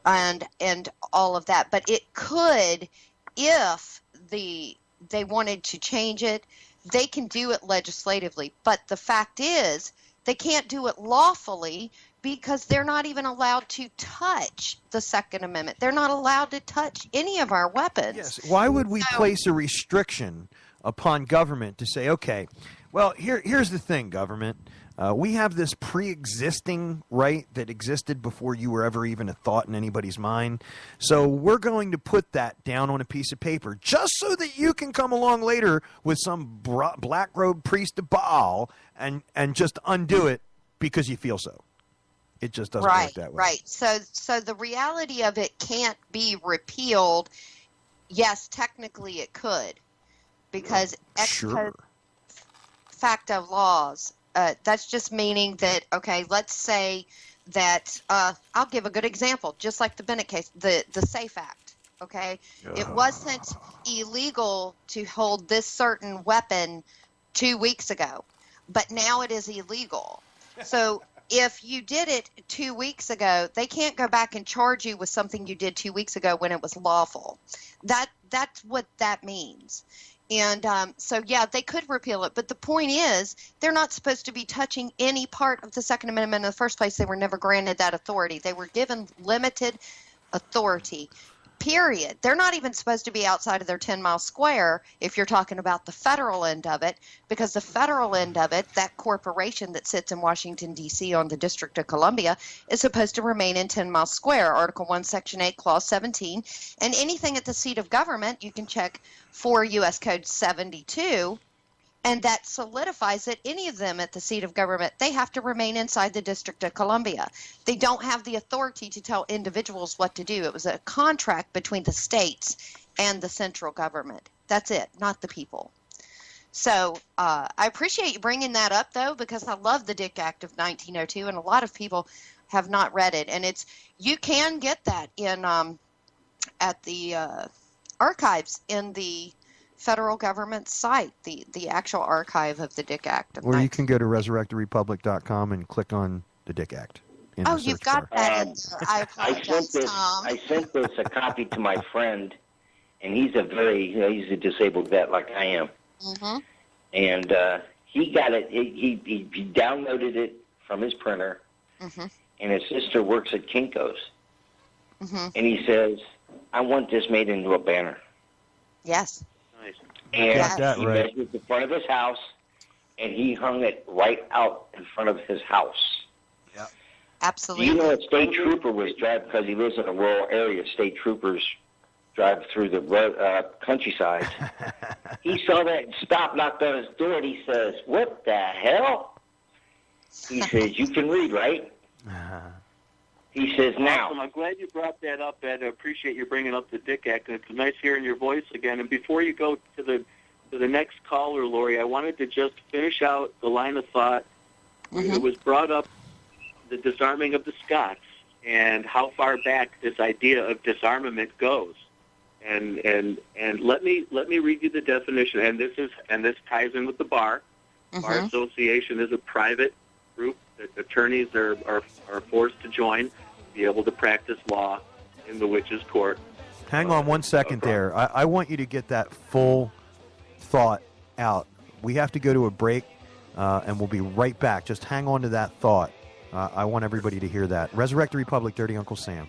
and all of that. But it could, if they wanted to change it, they can do it legislatively. But the fact is, they can't do it lawfully because they're not even allowed to touch the Second Amendment. They're not allowed to touch any of our weapons. Yes. Why would we place a restriction upon government to say, okay, well, here's the thing, government. We have this pre-existing right that existed before you were ever even a thought in anybody's mind. So we're going to put that down on a piece of paper just so that you can come along later with some black-robed priest of Baal and just undo it because you feel so. It just doesn't work that way. Right. So the reality of it can't be repealed. Yes, technically it could, because ex post facto laws. That's just meaning that, okay, let's say that, I'll give a good example, just like the Bennett case, the SAFE Act, okay? It wasn't illegal to hold this certain weapon 2 weeks ago, but now it is illegal. So if you did it 2 weeks ago, they can't go back and charge you with something you did 2 weeks ago when it was lawful. That's what that means. And so, yeah, they could repeal it. But the point is, they're not supposed to be touching any part of the Second Amendment in the first place. They were never granted that authority. They were given limited authority, period. They're not even supposed to be outside of their 10-mile square if you're talking about the federal end of it, because the federal end of it, that corporation that sits in Washington, D.C. on the District of Columbia, is supposed to remain in 10-mile square, Article 1, Section 8, Clause 17. And anything at the seat of government, you can check 4 U.S. Code 72, and that solidifies it. Any of them at the seat of government, they have to remain inside the District of Columbia. They don't have the authority to tell individuals what to do. It was a contract between the states and the central government. That's it, not the people. So I appreciate you bringing that up, though, because I love the Dick Act of 1902, and a lot of people have not read it. And you can get that in at the archives in the federal government site, the actual archive of the Dick Act. Or you can go to resurrectedrepublic.com and click on the Dick Act. Oh, you've got that in there. I apologize, Tom. I sent this a copy to my friend, and he's a disabled vet like I am. Mm-hmm. And he got it. He downloaded it from his printer, mm-hmm. and his sister works at Kinko's. Mm-hmm. And he says, I want this made into a banner. Yes. Nice. And he right. measured the front of his house, and he hung it right out in front of his house. Yeah. Absolutely. Do you know a state trooper was driving, because he lives in a rural area, state troopers drive through the countryside. He saw that and stopped, knocked on his door, and he says, what the hell? He says, you can read, right? He says, now. Awesome. I'm glad you brought that up, Ed. I appreciate you bringing up the Dick Act. It's nice hearing your voice again. And before you go to the next caller, Lorri, I wanted to just finish out the line of thought. It was brought up, the disarming of the Scots, and how far back this idea of disarmament goes. And let me read you the definition. And this ties in with the bar. Bar Association is a private group that attorneys are forced to join to be able to practice law in the witches' court. Hang on one second there. I want you to get that full thought out. We have to go to a break, and we'll be right back. Just hang on to that thought. I want everybody to hear that. Resurrect the Republic, Dirty Uncle Sam.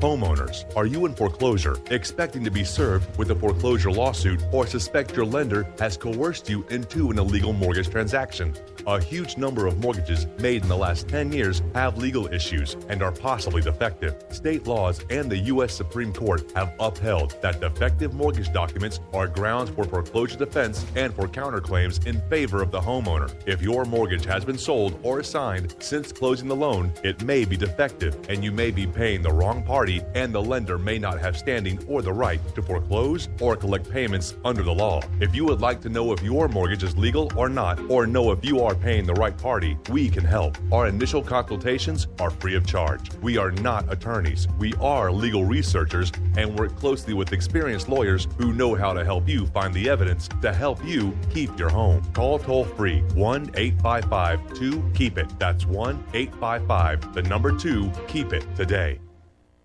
Homeowners, are you in foreclosure, expecting to be served with a foreclosure lawsuit, or suspect your lender has coerced you into an illegal mortgage transaction? A huge number of mortgages made in the last 10 years have legal issues and are possibly defective. State laws and the U.S. Supreme Court have upheld that defective mortgage documents are grounds for foreclosure defense and for counterclaims in favor of the homeowner. If your mortgage has been sold or assigned since closing the loan, it may be defective and you may be paying the wrong party, and the lender may not have standing or the right to foreclose or collect payments under the law. If you would like to know if your mortgage is legal or not, or know if you are paying the right party, we can help. Our initial consultations are free of charge. We are not attorneys. We are legal researchers and work closely with experienced lawyers who know how to help you find the evidence to help you keep your home. Call toll-free 1-855-2-KEEP-IT. That's 1-855-2-KEEP-IT today.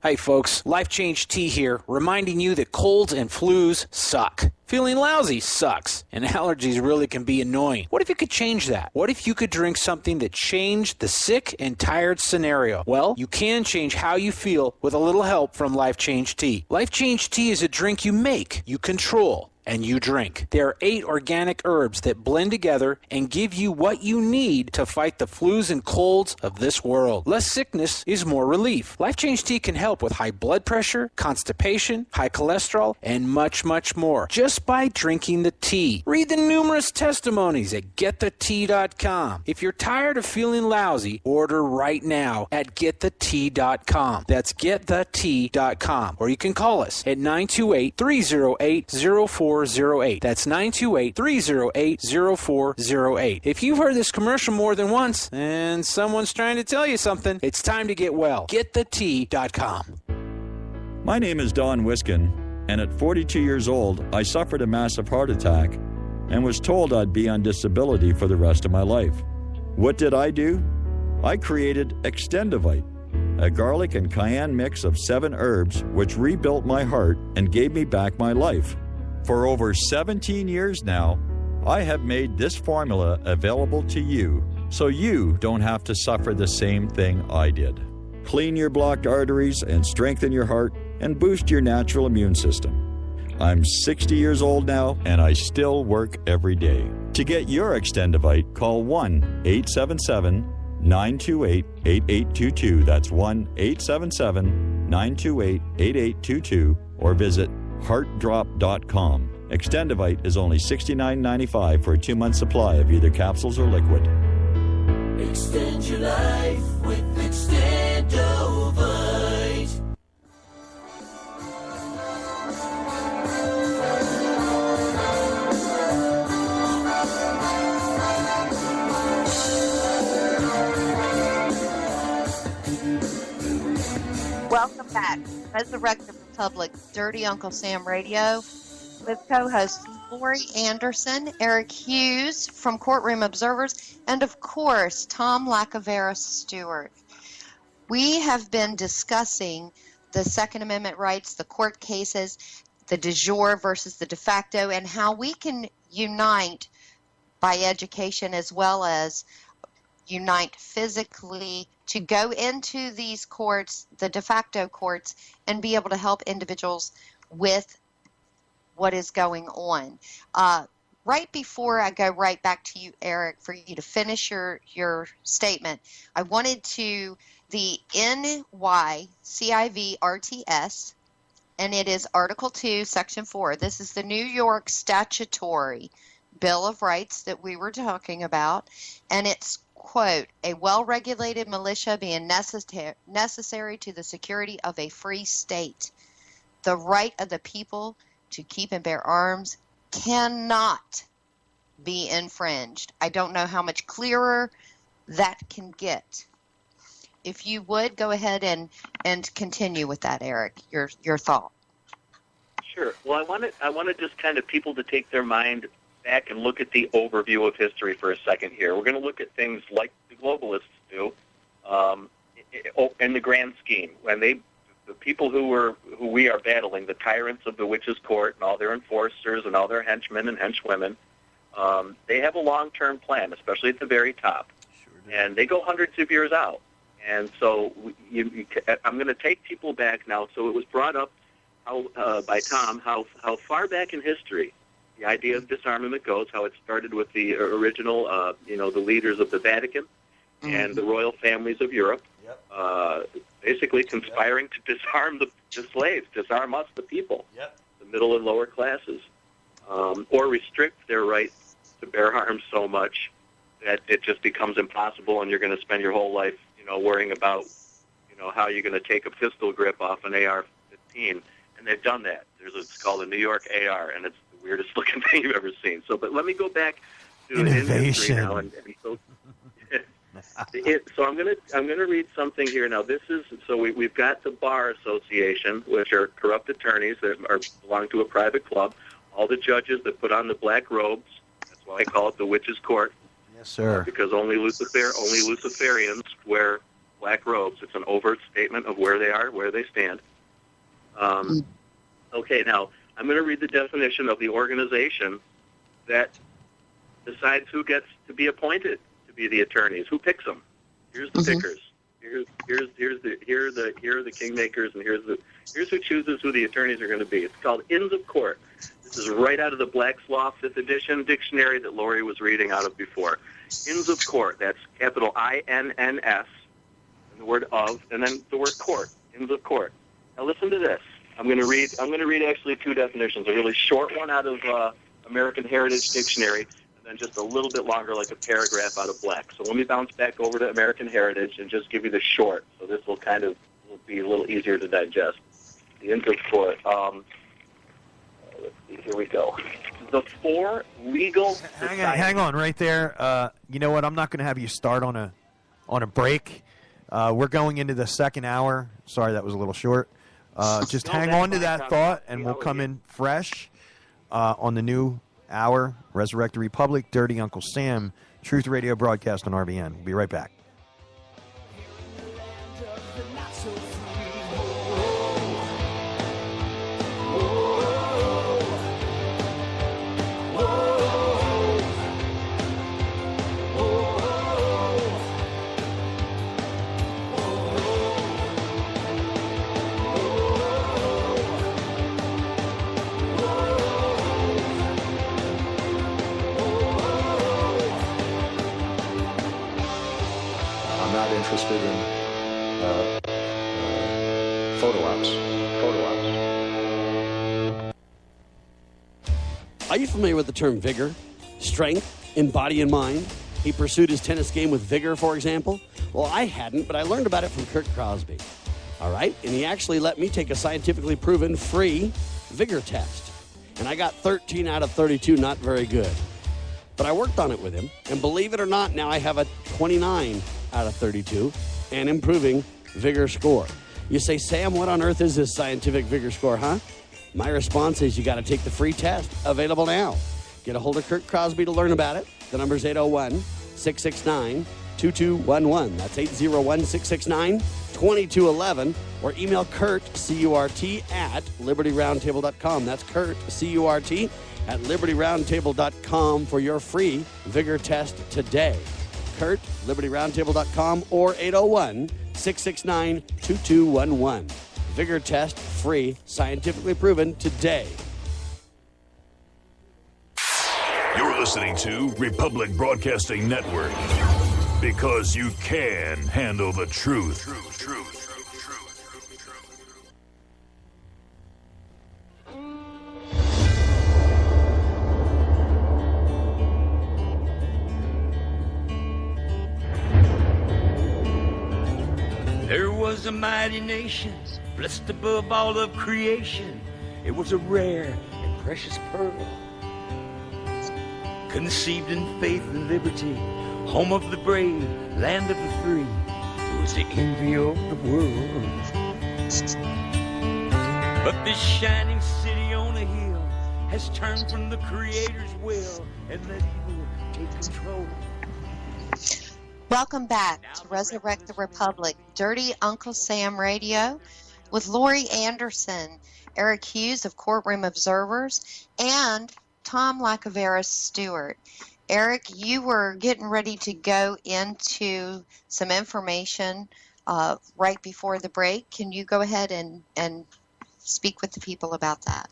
Hey folks, Life Change Tea here, reminding you that colds and flus suck. Feeling lousy sucks, and allergies really can be annoying. What if you could change that? What if you could drink something that changed the sick and tired scenario? Well, you can change how you feel with a little help from Life Change Tea. Life Change Tea is a drink you make, you control, and you drink. There are 8 organic herbs that blend together and give you what you need to fight the flus and colds of this world. Less sickness is more relief. Life Change Tea can help with high blood pressure, constipation, high cholesterol, and much, much more just by drinking the tea. Read the numerous testimonies at getthetea.com. If you're tired of feeling lousy, order right now at getthetea.com. That's getthetea.com. Or you can call us at 928-308-0408. That's 928-308-0408. If you've heard this commercial more than once and someone's trying to tell you something, it's time to get well. GetTheTea.com. My name is Don Wiskin, and at 42 years old, I suffered a massive heart attack and was told I'd be on disability for the rest of my life. What did I do? I created Extendivite, a garlic and cayenne mix of 7 herbs which rebuilt my heart and gave me back my life. For over 17 years now, I have made this formula available to you so you don't have to suffer the same thing I did. Clean your blocked arteries and strengthen your heart and boost your natural immune system. I'm 60 years old now and I still work every day. To get your Extendivite, call 1-877-928-8822. That's 1-877-928-8822 or visit heartdrop.com. Extendivite is only $69.95 for a 2-month supply of either capsules or liquid. Extend your life with Extendivite. Welcome back. Resurrect the Republic, Dirty Uncle Sam Radio, with co-hosts Lorri Anderson, Eric Hughes from Courtroom Observers, and of course, Tom Lacavera Stewart. We have been discussing the Second Amendment rights, the court cases, the Dejure versus the Defacto, and how we can unite by education as well as unite physically to go into these courts, the de facto courts, and be able to help individuals with what is going on. Right before I go right back to you, Eric, for you to finish your statement, I wanted to the NYCIVRTS, and it is Article 2, Section 4. This is the New York statutory Bill of Rights that we were talking about, and it's, quote, a well-regulated militia being necessary to the security of a free state. The right of the people to keep and bear arms cannot be infringed. I don't know how much clearer that can get. If you would, go ahead and continue with that, Eric, your thought. Sure. Well, I want just kind of people to take their mind back and look at the overview of history for a second here. We're going to look at things like the globalists do in the grand scheme. When the people who we are battling, the tyrants of the witches' court and all their enforcers and all their henchmen and henchwomen, they have a long-term plan, especially at the very top. And they go hundreds of years out. And so I'm going to take people back now. So it was brought up by Tom how far back in history the idea of disarmament goes, how it started with the original, the leaders of the Vatican and the royal families of Europe, basically conspiring to disarm the slaves, disarm us, the people, the middle and lower classes, or restrict their right to bear arms so much that it just becomes impossible, and you're going to spend your whole life, worrying about, how you're going to take a pistol grip off an AR-15, and they've done that. It's called a New York AR, and it's the weirdest looking thing you've ever seen. So, but let me go back to innovation. Now, so I'm going to read something here now. This is we've got the Bar Association, which are corrupt attorneys that belong to a private club. All the judges that put on the black robes. That's why I call it the witches' court. Yes, sir. Because only Luciferians wear black robes. It's an overt statement of where they are, where they stand. Okay, now I'm going to read the definition of the organization that decides who gets to be appointed to be the attorneys. Who picks them? Here's the pickers. Here are the kingmakers, and here's who chooses who the attorneys are going to be. It's called Inns of Court. This is right out of the Black's Law 5th edition dictionary that Lorri was reading out of before. Inns of Court. That's capital INNS, and the word of, and then the word court. Inns of Court. Now listen to this. I'm going to read actually two definitions. A really short one out of American Heritage Dictionary, and then just a little bit longer, like a paragraph out of Black. So let me bounce back over to American Heritage and just give you the short. So this will be a little easier to digest. The Inns of Court. Let's see. Here we go. The four legal. Hang on, right there. You know what? I'm not going to have you start on a break. We're going into the second hour. Sorry, that was a little short. Just hang on to that thought, and we'll come in fresh on the new hour. Resurrect the Republic, Dirty Uncle Sam, Truth Radio broadcast on RBN. We'll be right back. Interested in photo ops. Are you familiar with the term vigor, strength in body and mind? He pursued his tennis game with vigor, for example. Well, I hadn't, but I learned about it from Kurt Crosby. All right? And he actually let me take a scientifically proven free vigor test. And I got 13 out of 32, not very good. But I worked on it with him, and believe it or not, now I have a 29 out of 32 and improving vigor score. You say, Sam, what on earth is this scientific vigor score, huh? My response is you got to take the free test, available now. Get a hold of Kurt Crosby to learn about it. The number's 801-669-2211. That's 801-669-2211. Or email Kurt, C-U-R-T, at libertyroundtable.com. That's Kurt, C-U-R-T, at libertyroundtable.com for your free vigor test today. Kurt, libertyroundtable.com, or 801-669-2211. Vigor test, free, scientifically proven today. You're listening to Republic Broadcasting Network. Because you can handle the truth. There was a mighty nation, blessed above all of creation. It was a rare and precious pearl, conceived in faith and liberty, home of the brave, land of the free. It was the envy of the world. But this shining city on a hill has turned from the Creator's will and let evil take control. Welcome back to Resurrect the Republic, Dirty Uncle Sam Radio, with Lorri Anderson, Eric Hughes of Courtroom Observers, and Tom Lackaveras Stewart. Eric, you were getting ready to go into some information right before the break. Can you go ahead and speak with the people about that?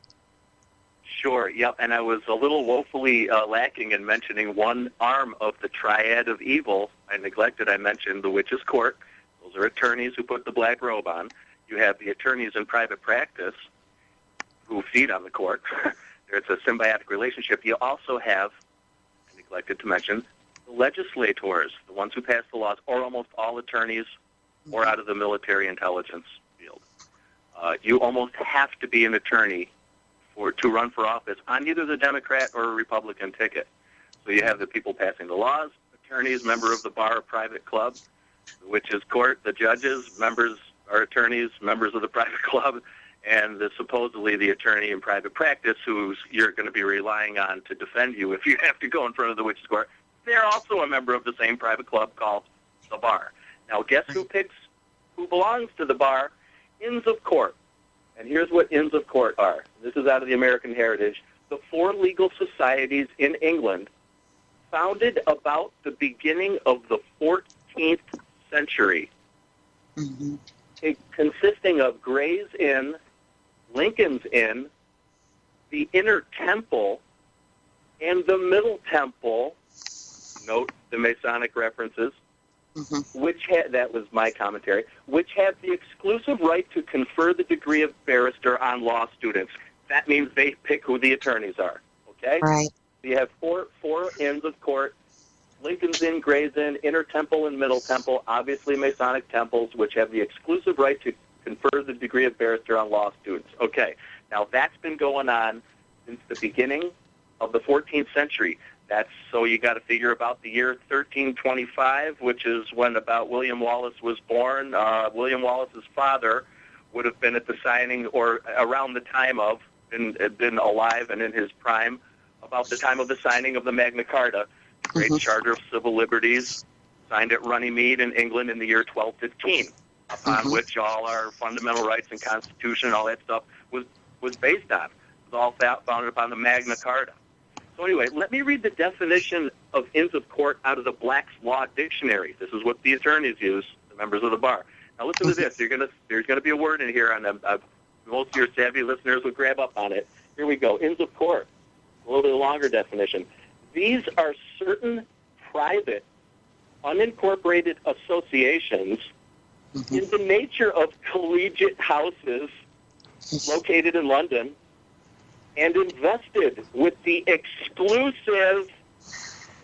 Sure, yep, and I was a little woefully lacking in mentioning one arm of the triad of evil. I mentioned the witch's court. Those are attorneys who put the black robe on. You have the attorneys in private practice who feed on the court. It's a symbiotic relationship. You also have, I neglected to mention, the legislators, the ones who pass the laws, or almost all attorneys or out of the military intelligence field. You almost have to be an attorney to run for office on either the Democrat or a Republican ticket. So you have the people passing the laws, attorneys, member of the bar or private club, the witch's court, the judges, members are attorneys, members of the private club, and supposedly the attorney in private practice who you're going to be relying on to defend you if you have to go in front of the witch's court. They're also a member of the same private club called the bar. Now, guess who belongs to the bar? Inns of court. And here's what Inns of Court are. This is out of the American Heritage. The 4 legal societies in England, founded about the beginning of the 14th century, consisting of Gray's Inn, Lincoln's Inn, the Inner Temple, and the Middle Temple. Note the Masonic references. That was my commentary, which have the exclusive right to confer the degree of barrister on law students. That means they pick who the attorneys are, okay? Right. You have four Inns of Court, Lincoln's Inn, Gray's Inn, Inner Temple, and Middle Temple, obviously Masonic temples, which have the exclusive right to confer the degree of barrister on law students. Okay, now that's been going on since the beginning of the 14th century. So you got to figure about the year 1325, which is when about William Wallace was born. William Wallace's father would have been at the signing or around the time of, been alive and in his prime, about the time of the signing of the Magna Carta, the Great Charter of Civil Liberties, signed at Runnymede in England in the year 1215, upon which all our fundamental rights and Constitution and all that stuff was based on. It was all founded upon the Magna Carta. So anyway, let me read the definition of Inns of Court out of the Black's Law Dictionary. This is what the attorneys use, the members of the bar. Now listen to this. There's going to be a word in here, and most of your savvy listeners will grab up on it. Here we go. Inns of Court, a little bit longer definition. These are certain private, unincorporated associations in the nature of collegiate houses located in London and invested with the exclusive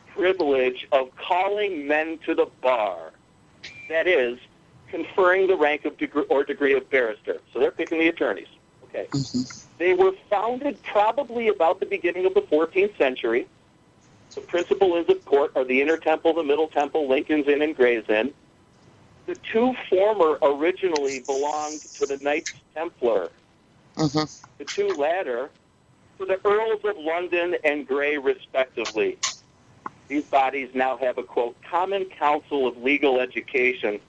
privilege of calling men to the bar. That is, conferring the rank of degree of barrister. So they're picking the attorneys. Okay. They were founded probably about the beginning of the 14th century. The principal Inns of Court are the Inner Temple, the Middle Temple, Lincoln's Inn, and Gray's Inn. The 2 former originally belonged to the Knights Templar. The 2 latter to the Earls of London and Grey, respectively. These bodies now have a, quote, common council of legal education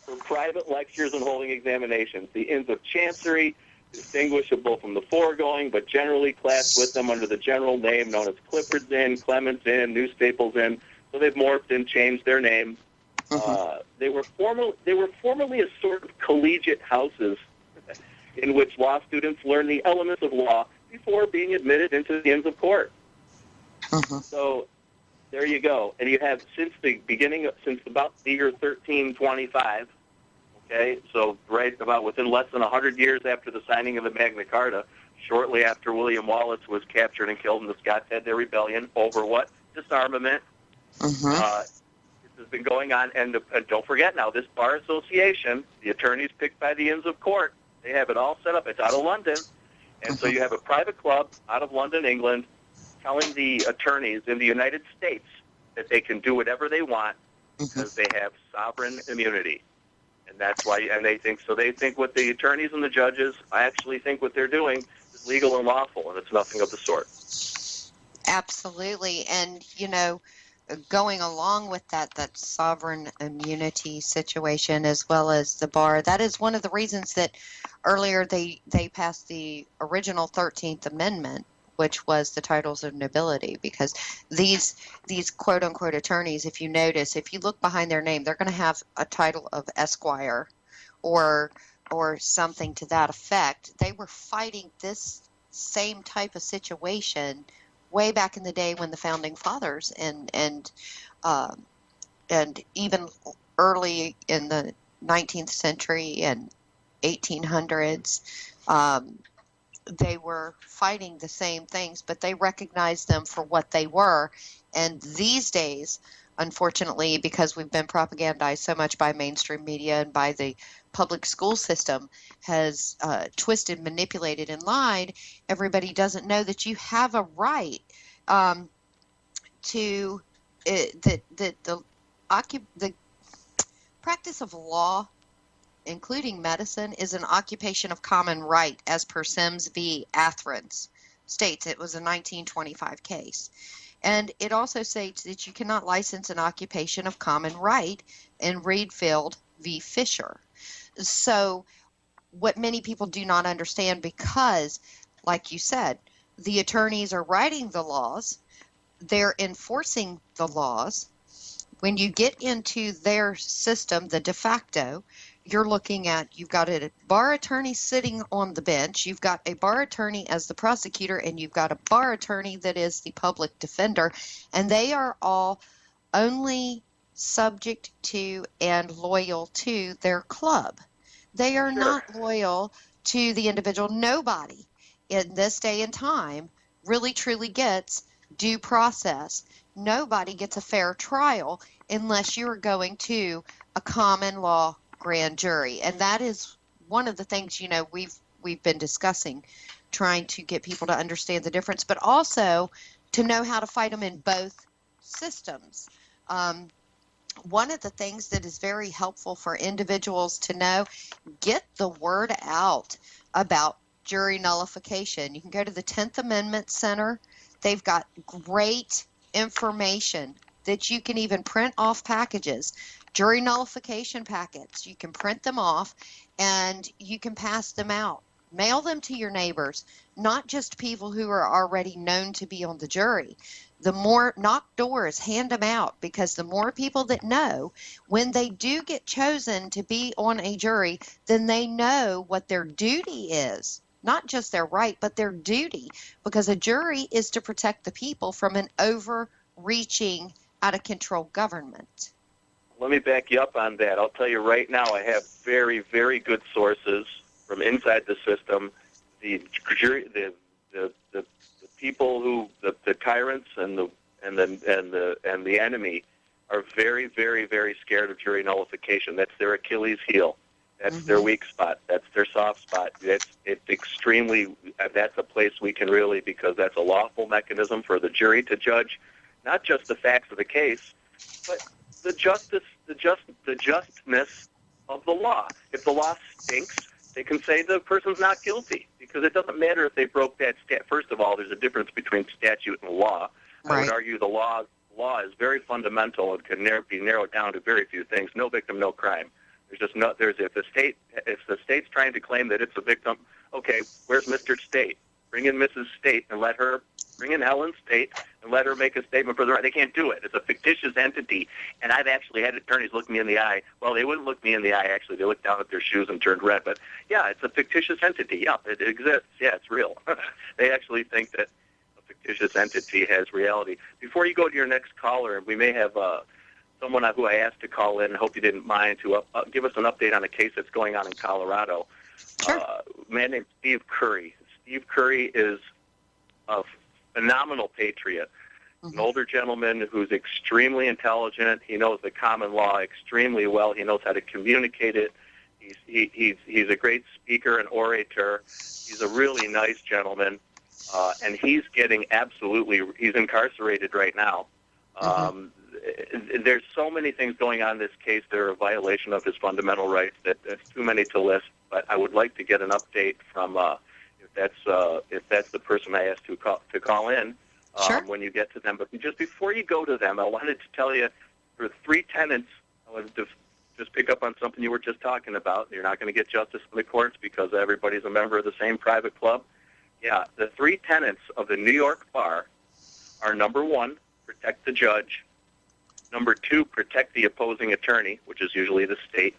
for private lectures and holding examinations. The Inns of Chancery, distinguishable from the foregoing, but generally classed with them under the general name known as Clifford's Inn, Clement's Inn, New Staples Inn. So they've morphed and changed their name. They were formerly a sort of collegiate houses in which law students learn the elements of law before being admitted into the Inns of Court. So There you go. And you have since about the year 1325, okay, so right about within less than 100 years after the signing of the Magna Carta, shortly after William Wallace was captured and killed and the Scots had their rebellion over what? Disarmament. This has been going on, and don't forget now, this Bar Association, the attorneys picked by the Inns of Court, they have it all set up. It's out of London, and so you have a private club out of London, England, telling the attorneys in the United States that they can do whatever they want because they have sovereign immunity. And that's why, and they think what the attorneys and the judges actually think what they're doing is legal and lawful, and it's nothing of the sort. Absolutely. And, going along with that sovereign immunity situation as well as the bar, that is one of the reasons that earlier they passed the original 13th Amendment, which was the titles of nobility, because these quote-unquote attorneys, if you notice, if you look behind their name, they're going to have a title of Esquire or something to that effect. They were fighting this same type of situation way back in the day when the Founding Fathers and even early in the 19th century and 1800s, they were fighting the same things, but they recognized them for what they were. And these days, unfortunately, because we've been propagandized so much by mainstream media and by the public school system, has twisted, manipulated, and lied, everybody doesn't know that you have a right to the practice of law, including medicine, is an occupation of common right, as per Sims v. Athrons states. It was a 1925 case. And it also states that you cannot license an occupation of common right in Reedfield v. Fisher. So what many people do not understand, because, like you said, the attorneys are writing the laws, they're enforcing the laws. When you get into their system, the de facto, you're looking at, you've got a bar attorney sitting on the bench, you've got a bar attorney as the prosecutor, and you've got a bar attorney that is the public defender, and they are all only subject to and loyal to their club. They are not loyal to the individual. Nobody in this day and time really truly gets due process. Nobody gets a fair trial unless you're going to a common law grand jury. And that is one of the things, we've been discussing, trying to get people to understand the difference, but also to know how to fight them in both systems. One of the things that is very helpful for individuals to know, get the word out about jury nullification. You can go to the 10th Amendment Center. They've got great information that you can even print off packages. Jury nullification packets. You can print them off and you can pass them out. Mail them to your neighbors, not just people who are already known to be on the jury. The more, knock doors, hand them out, because the more people that know, when they do get chosen to be on a jury, then they know what their duty is. Not just their right, but their duty, because a jury is to protect the people from an overreaching, out-of-control government. Let me back you up on that. I'll tell you right now, I have very, very good sources from inside the system. The jury, the people who, the tyrants and the enemy are very, very, very scared of jury nullification. That's their Achilles heel. That's their weak spot. That's their soft spot. It's extremely. That's a place we can really, because that's a lawful mechanism for the jury to judge, not just the facts of the case, but the justness of the law. If the law stinks, they can say the person's not guilty, because it doesn't matter if they broke that statute. First of all, there's a difference between statute and law. Right. I would argue the law is very fundamental and can be narrowed down to very few things. No victim, no crime. There's just no. If the state's trying to claim that it's a victim, okay, where's Mr. State? Bring in Mrs. State and bring in Helen State and let her make a statement for the right. They can't do it. It's a fictitious entity. And I've actually had attorneys look me in the eye. Well, they wouldn't look me in the eye, actually. They looked down at their shoes and turned red. But, yeah, it's a fictitious entity. Yeah, it exists. Yeah, it's real. They actually think that fictitious entity has reality. Before you go to your next caller, we may have someone who I asked to call in. Hope you didn't mind to give us an update on a case that's going on in Colorado. Sure. A man named Steve Curry. Steve Curry is a phenomenal patriot. An older gentleman who's extremely intelligent. He knows the common law extremely well. He knows how to communicate it. He's a great speaker and orator. He's a really nice gentleman, and he's getting he's incarcerated right now. There's so many things going on in this case that are a violation of his fundamental rights that it's too many to list. But I would like to get an update from if that's the person I asked to call in. Sure. When you get to them. But just before you go to them, I wanted to tell you, for 3 tenants, I wanted to just pick up on something you were just talking about. You're not going to get justice in the courts because everybody's a member of the same private club. Yeah, the 3 tenets of the New York bar are, number 1, protect the judge, number 2, protect the opposing attorney, which is usually the state,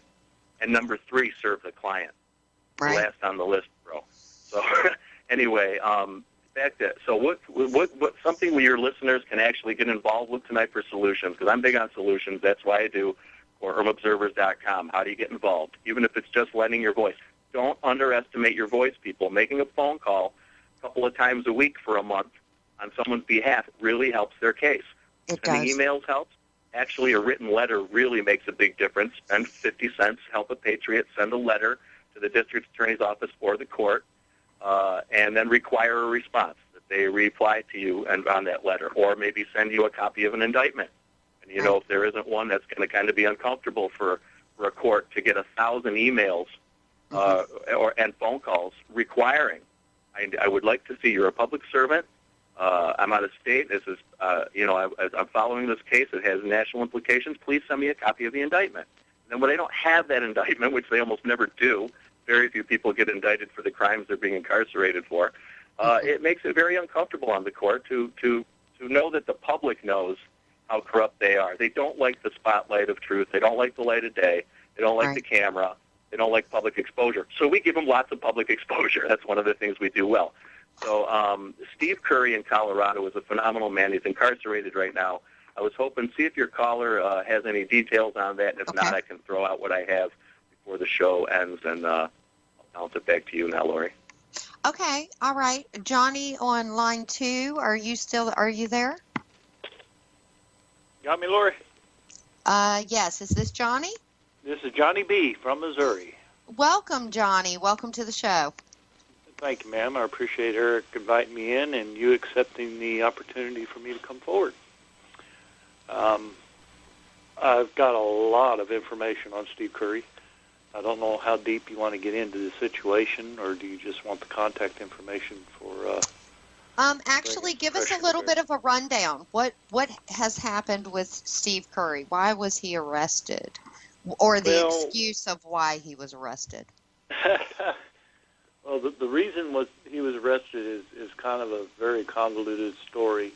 and number 3, serve the client. Right. Last on the list, bro. So anyway, back to so what something where your listeners can actually get involved with tonight for solutions, because I'm big on solutions. That's why I do courtroomobservers.com. How do you get involved? Even if it's just lending your voice. Don't underestimate your voice, people. Making a phone call a couple of times a week for a month on someone's behalf really helps their case. Sending emails helps. Actually, a written letter really makes a big difference. Spend 50 cents, help a patriot, send a letter to the district attorney's office or the court, and then require a response, that they reply to you and on that letter, or maybe send you a copy of an indictment. And, if there isn't one, that's going to kind of be uncomfortable for a court to get 1,000 emails and phone calls requiring. I would like to see you're a public servant. I'm out of state. This is, I'm following this case. It has national implications. Please send me a copy of the indictment. And then when they don't have that indictment, which they almost never do, very few people get indicted for the crimes they're being incarcerated for. It makes it very uncomfortable on the court to know that the public knows how corrupt they are. They don't like the spotlight of truth. They don't like the light of day. They don't like the camera. They don't like public exposure. So we give them lots of public exposure. That's one of the things we do well. So Steve Curry in Colorado is a phenomenal man. He's incarcerated right now. I was hoping, see if your caller has any details on that. And if not, I can throw out what I have before the show ends, and I'll bounce it back to you now, Lori. Okay, all right. Johnny on line 2, are you there? Got me, Lori? Yes. Is this Johnny? This is Johnny B. from Missouri. Welcome, Johnny. Welcome to the show. Thank you, ma'am. I appreciate Eric inviting me in and you accepting the opportunity for me to come forward. I've got a lot of information on Steve Curry. I don't know how deep you want to get into the situation, or do you just want the contact information for... Actually, give us a little bit of a rundown. What has happened with Steve Curry? Why was he arrested? Or the excuse of why he was arrested? Well, the reason he was arrested is kind of a very convoluted story.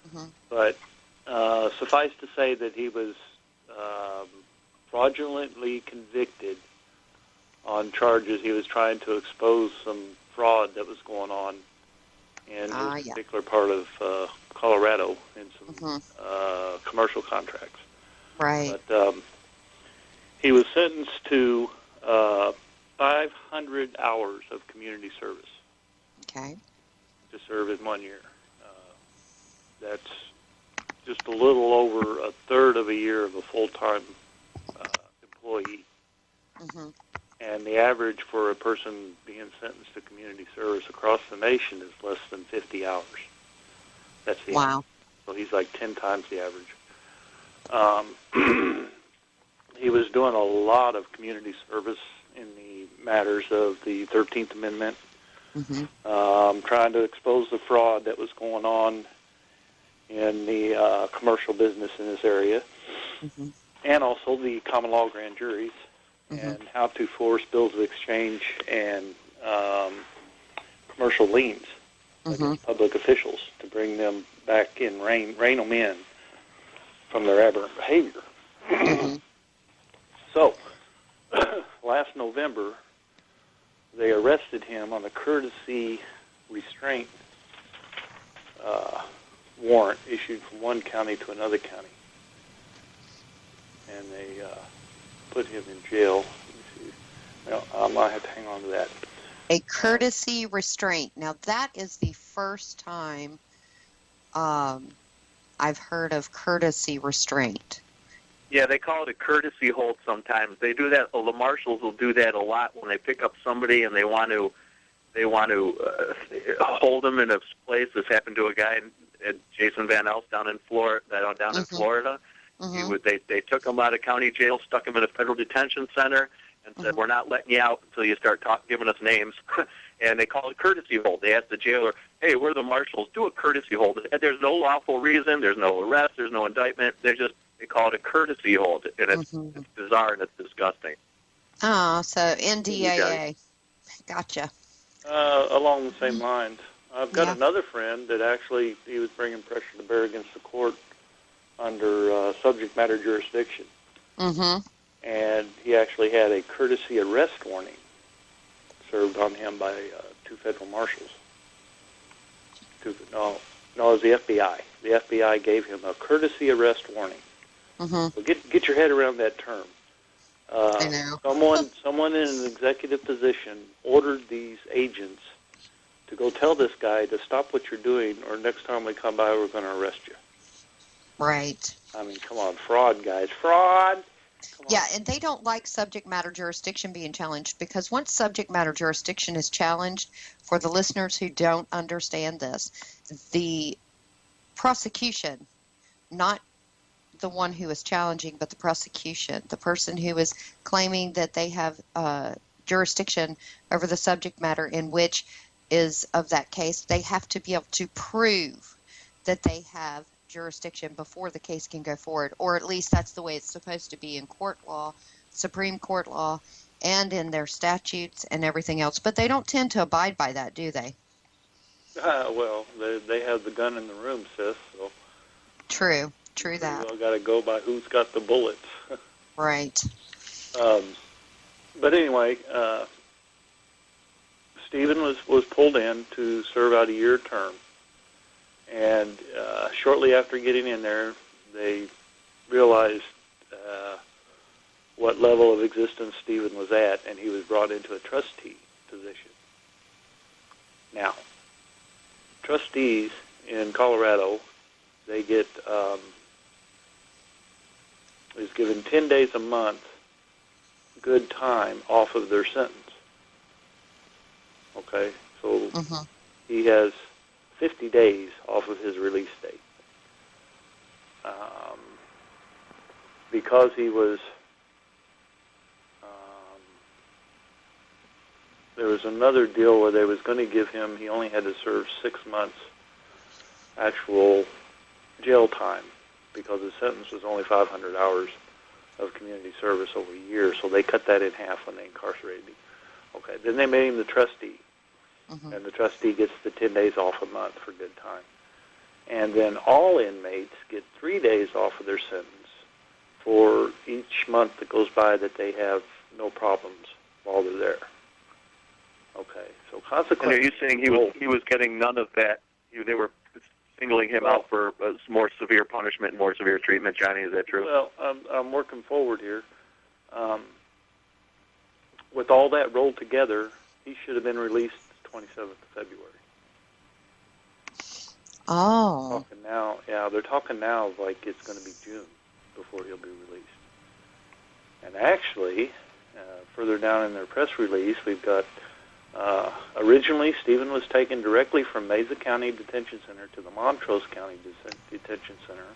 Mm-hmm. But suffice to say that he was fraudulently convicted on charges. He was trying to expose some fraud that was going on in this particular part of Colorado in some commercial contracts. Right. But he was sentenced to 500 hours of community service. Okay. To serve in 1 year. That's just a little over a third of a year of a full-time employee. Mm-hmm. And the average for a person being sentenced to community service across the nation is less than 50 hours. That's the average. So he's like 10 times the average. He was doing a lot of community service in the matters of the 13th Amendment, trying to expose the fraud that was going on in the commercial business in this area, and also the common law grand juries, and how to force bills of exchange and commercial liens against public officials to bring them back in, rein them in from their aberrant behavior. So, last November, they arrested him on a courtesy restraint warrant issued from one county to another county. And they put him in jail. Let me see. Well, I might have to hang on to that. A courtesy restraint. Now, that is the first time I've heard of courtesy restraint. Yeah, they call it a courtesy hold sometimes. They do that. The marshals will do that a lot when they pick up somebody and they want to hold them in a place. This happened to a guy, Jason Van Elst, down in Florida. In Florida, they took him out of county jail, stuck him in a federal detention center, and said, "We're not letting you out until you start giving us names." And they call it courtesy hold. They asked the jailer, "Hey, we're the marshals. Do a courtesy hold." There's no lawful reason. There's no arrest. There's no indictment. They call it a courtesy hold, and it's bizarre and it's disgusting. Oh, so NDAA. Gotcha. Along the same lines, I've got another friend that actually he was bringing pressure to bear against the court under subject matter jurisdiction. Mm-hmm. And he actually had a courtesy arrest warning served on him by 2 federal marshals. No, it was the FBI. The FBI gave him a courtesy arrest warning. Mm-hmm. So get your head around that term. I know. Someone in an executive position ordered these agents to go tell this guy to stop what you're doing, or next time we come by, we're going to arrest you. Right. I mean, come on, fraud, guys, fraud. Yeah, and they don't like subject matter jurisdiction being challenged, because once subject matter jurisdiction is challenged, for the listeners who don't understand this, the prosecution, not the one who is challenging, but the prosecution, the person who is claiming that they have jurisdiction over the subject matter in which is of that case, they have to be able to prove that they have jurisdiction before the case can go forward, or at least that's the way it's supposed to be in court law, Supreme Court law, and in their statutes and everything else. But they don't tend to abide by that, do they? Well, they have the gun in the room, sis. So True that. We've got to go by who's got the bullets. Right. But anyway, Stephen was pulled in to serve out a year term. And shortly after getting in there, they realized what level of existence Stephen was at, and he was brought into a trustee position. Now, trustees in Colorado, they get is given 10 days a month good time off of their sentence. Okay, so he has 50 days off of his release date. Because he was, there was another deal where they was going to give him, he only had to serve 6 months actual jail time, because his sentence was only 500 hours of community service over a year, so they cut that in half when they incarcerated him. Okay, then they made him the trustee. And the trustee gets the 10 days off a month for good time. And then all inmates get 3 days off of their sentence for each month that goes by that they have no problems while they're there. Okay, so consequently... And are you saying he was getting none of that? They were singling him out for more severe punishment, more severe treatment, Johnny, is that true? Well, I'm working forward here. With all that rolled together, he should have been released 27th of February. Oh. They're talking now like it's going to be June before he'll be released. And actually, further down in their press release, we've got, originally Stephen was taken directly from Mesa County Detention Center to the Montrose County Detention Center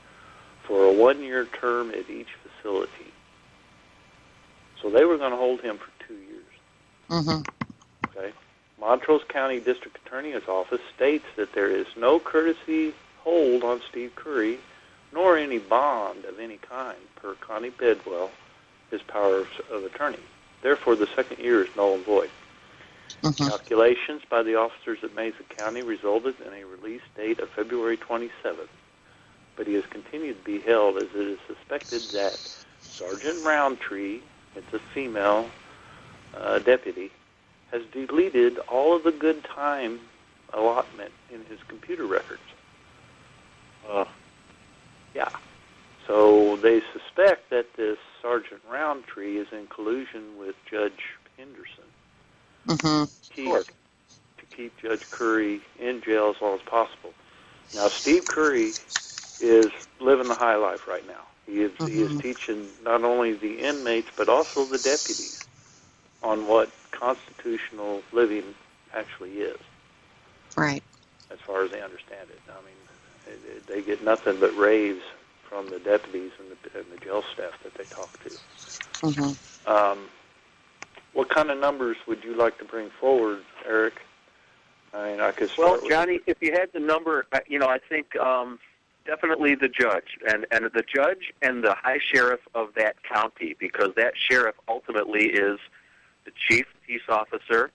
for a 1-year term at each facility. So they were going to hold him for 2 years. Okay. Montrose County District Attorney's Office states that there is no courtesy hold on Steve Curry, nor any bond of any kind per Connie Bedwell, his power of attorney. Therefore, the second year is null and void. Calculations by the officers at Mesa County resulted in a release date of February 27th, but he has continued to be held as it is suspected that Sergeant Roundtree, it's a female deputy, has deleted all of the good time allotment in his computer records. So they suspect that this Sergeant Roundtree is in collusion with Judge Henderson to keep Judge Curry in jail as long as possible. Now, Steve Curry is living the high life right now. He is teaching not only the inmates but also the deputies on what constitutional living actually is. Right. As far as they understand it. I mean, they get nothing but raves from the deputies and the jail staff that they talk to. What kind of numbers would you like to bring forward, Eric? I mean, I could start with... Johnny, if you had the number, I think definitely the judge, and the judge and the high sheriff of that county, because that sheriff ultimately is the chief peace officer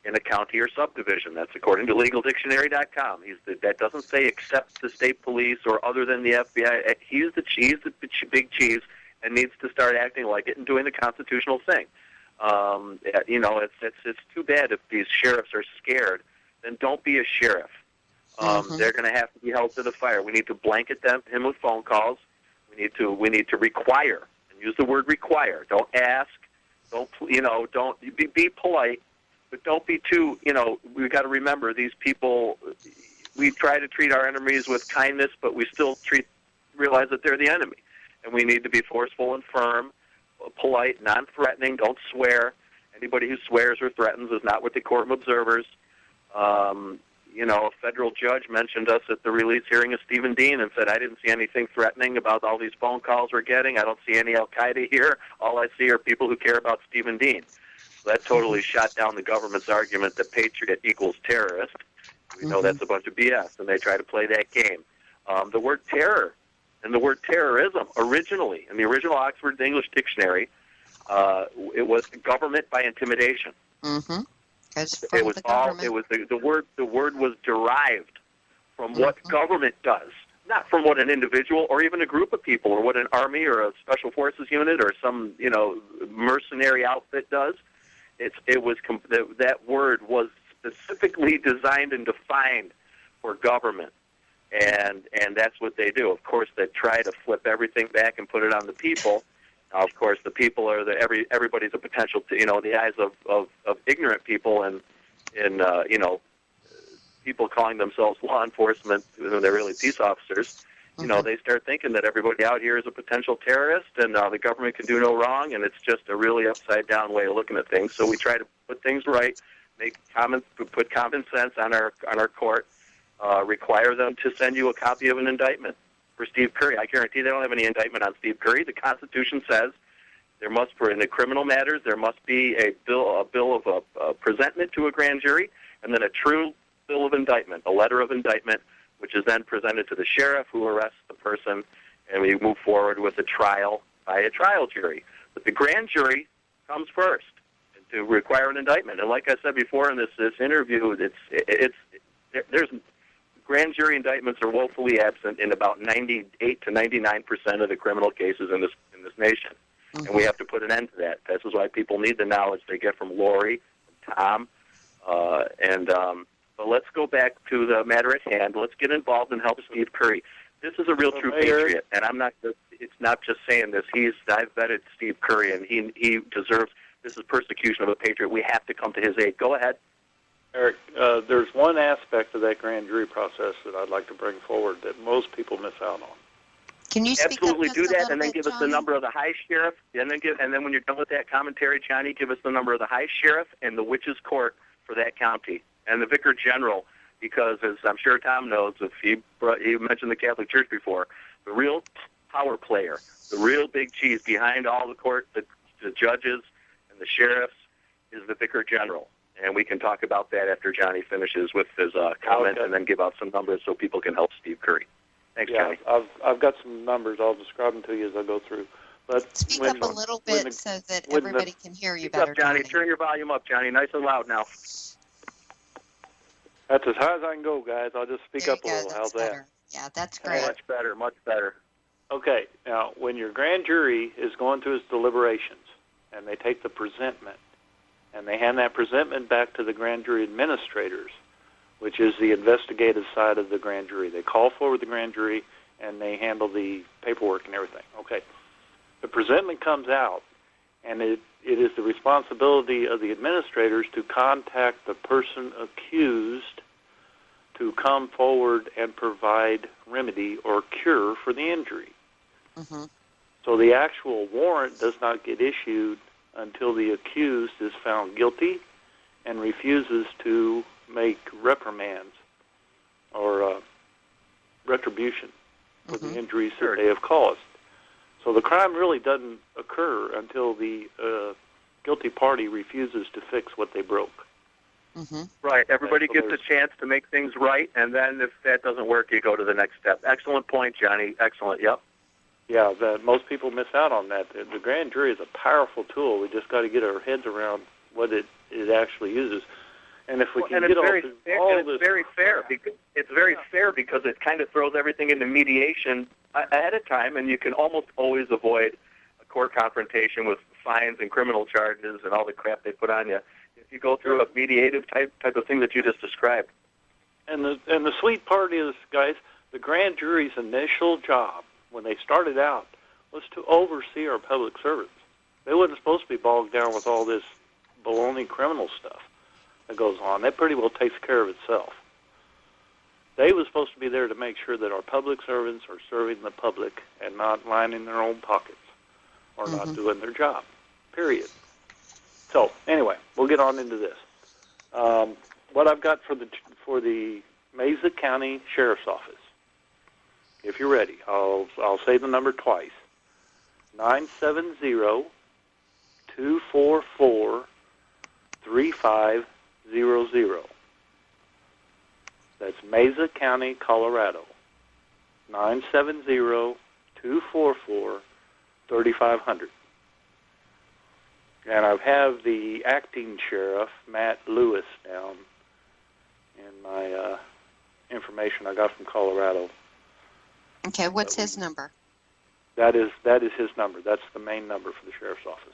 in a county or subdivision. That's according to LegalDictionary.com. That doesn't say except the state police or other than the FBI. He's the big chief and needs to start acting like it and doing the constitutional thing. It's too bad if these sheriffs are scared. Then don't be a sheriff. They're going to have to be held to the fire. We need to blanket him with phone calls. We need to require, and use the word require. Don't ask. Don't be polite. But don't be too, we've got to remember these people, we try to treat our enemies with kindness, but we still realize that they're the enemy. And we need to be forceful and firm, polite, non-threatening, don't swear. Anybody who swears or threatens is not with the courtroom observers. A federal judge mentioned us at the release hearing of Stephen Dean and said, I didn't see anything threatening about all these phone calls we're getting. I don't see any Al-Qaeda here. All I see are people who care about Stephen Dean. That totally shot down the government's argument that patriot equals terrorist. We know that's a bunch of BS, and they try to play that game. The word terror and the word terrorism, originally, in the original Oxford English Dictionary, it was government by intimidation. It was the word was derived from what government does, not from what an individual or even a group of people or what an army or a special forces unit or some mercenary outfit does. That word was specifically designed and defined for government, and that's what they do. Of course, they try to flip everything back and put it on the people. Now, of course, the people are everybody's a potential to in the eyes of ignorant people and people calling themselves law enforcement when they're really peace officers. They start thinking that everybody out here is a potential terrorist and the government can do no wrong, and it's just a really upside-down way of looking at things. So we try to put things right, put common sense on our court, require them to send you a copy of an indictment for Steve Curry. I guarantee they don't have any indictment on Steve Curry. The Constitution says there must, in the criminal matters, there must be a bill of presentment to a grand jury, and then a true bill of indictment, a letter of indictment, which is then presented to the sheriff who arrests the person, and we move forward with a trial by a trial jury. But the grand jury comes first to require an indictment. And like I said before in this interview, there's grand jury indictments are woefully absent in about 98 to 99% of the criminal cases in this nation. And we have to put an end to that. This is why people need the knowledge they get from Lorri, from Tom, but let's go back to the matter at hand. Let's get involved and help Steve Curry. This is a real true patriot, and it's not just saying this. I've vetted Steve Curry, and he deserves, this is persecution of a patriot. We have to come to his aid. Go ahead. Eric, there's one aspect of that grand jury process that I'd like to bring forward that most people miss out on. Can you speak absolutely up do that, and then bit, give us the number of the high sheriff, and then when you're done with that commentary, Johnny, give us the number of the high sheriff and the witches court for that county, and the vicar general, because as I'm sure Tom knows, if he mentioned the Catholic Church before, the real power player, the real big cheese behind all the court, the judges and the sheriffs, is the vicar general. And we can talk about that after Johnny finishes with his comment, and then give out some numbers so people can help Steve Curry. Thanks, Johnny. I've got some numbers. I'll describe them to you as I go through. But speak up a little bit so that everybody can hear you better. Up, Johnny. Turn your volume up, Johnny. Nice and loud now. That's as high as I can go, guys. I'll just speak up a little. How's that? Yeah, that's great. Much better, much better. Okay, now when your grand jury is going through its deliberations and they take the presentment and they hand that presentment back to the grand jury administrators, which is the investigative side of the grand jury. They call forward the grand jury and they handle the paperwork and everything. Okay. The presentment comes out, and it is the responsibility of the administrators to contact the person accused to come forward and provide remedy or cure for the injury. Mm-hmm. So the actual warrant does not get issued until the accused is found guilty and refuses to make reprimands or retribution for the injuries that they have caused. So the crime really doesn't occur until the guilty party refuses to fix what they broke. Mm-hmm. Right. Everybody gets a chance to make things right, and then if that doesn't work, you go to the next step. Excellent point, Johnny. Excellent. Yep. Yeah, most people miss out on that. The grand jury is a powerful tool. We just got to get our heads around what it actually uses. And if we can get all this, it's very fair. It's very fair because it kind of throws everything into mediation ahead of time, and you can almost always avoid a court confrontation with fines and criminal charges and all the crap they put on you if you go through a mediative type of thing that you just described. And the sweet part is, guys, the grand jury's initial job when they started out was to oversee our public servants. They wasn't supposed to be bogged down with all this baloney criminal stuff that goes on. That pretty well takes care of itself. They were supposed to be there to make sure that our public servants are serving the public and not lining their own pockets or not doing their job, period. So, anyway, we'll get on into this. What I've got for the Mesa County Sheriff's Office, if you're ready, I'll say the number twice. 970-244-3500. That's Mesa County, Colorado. 970-244-3500. And I have the acting sheriff, Matt Lewis, down in my information I got from Colorado. Okay, what's his number? That is his number. That's the main number for the sheriff's office.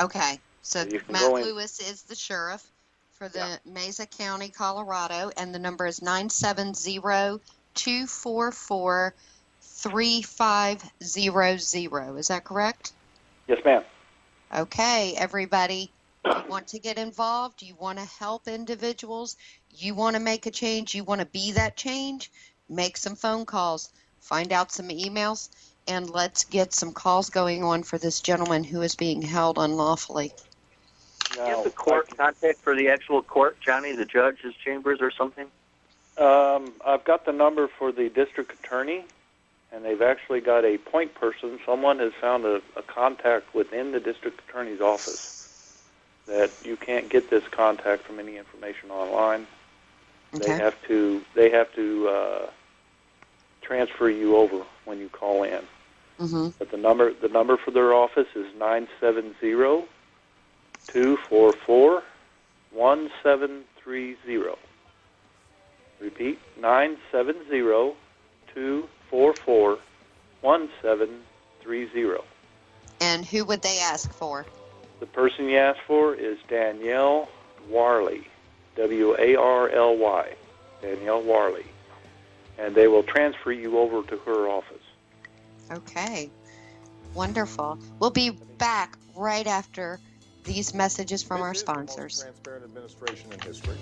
Okay, so Matt Lewis is the sheriff for the Mesa County, Colorado, and the number is 970-244-3500. Is that correct? Yes, ma'am. Okay, everybody, you want to get involved? You want to help individuals? You want to make a change? You want to be that change? Make some phone calls, find out some emails, and let's get some calls going on for this gentleman who is being held unlawfully. Do you have the court contact for the actual court, Johnny, the judge's chambers or something? I've got the number for the district attorney, and they've actually got a point person. Someone has found a contact within the district attorney's office that you can't get this contact from any information online. Okay. They have to transfer you over when you call in. Mm-hmm. But the number for their office is 970-244-1730. Repeat, 970-244-1730. And who would they ask for? The person you ask for is Danielle Warley, W-A-R-L-Y, Danielle Warley. And they will transfer you over to her office. Okay, wonderful. We'll be back right after these messages from our sponsors. Transparent administration in history.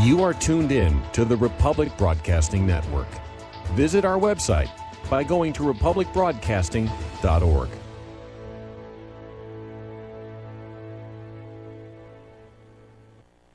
You are tuned in to the Republic Broadcasting Network. Visit our website by going to republicbroadcasting.org.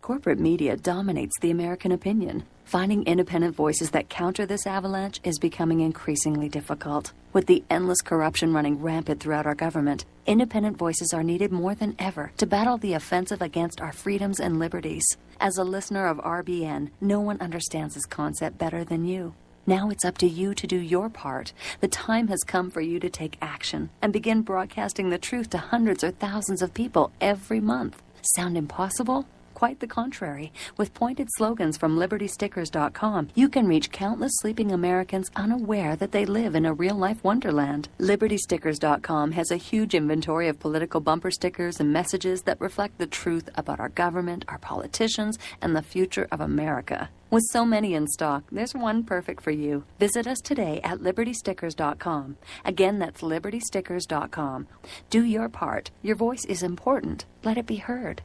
Corporate media dominates the American opinion. Finding independent voices that counter this avalanche is becoming increasingly difficult. With the endless corruption running rampant throughout our government, independent voices are needed more than ever to battle the offensive against our freedoms and liberties. As a listener of RBN, no one understands this concept better than you. Now it's up to you to do your part. The time has come for you to take action and begin broadcasting the truth to hundreds or thousands of people every month. Sound impossible? Quite the contrary. With pointed slogans from LibertyStickers.com, you can reach countless sleeping Americans unaware that they live in a real-life wonderland. LibertyStickers.com has a huge inventory of political bumper stickers and messages that reflect the truth about our government, our politicians, and the future of America. With so many in stock, there's one perfect for you. Visit us today at LibertyStickers.com. Again, that's LibertyStickers.com. Do your part. Your voice is important. Let it be heard.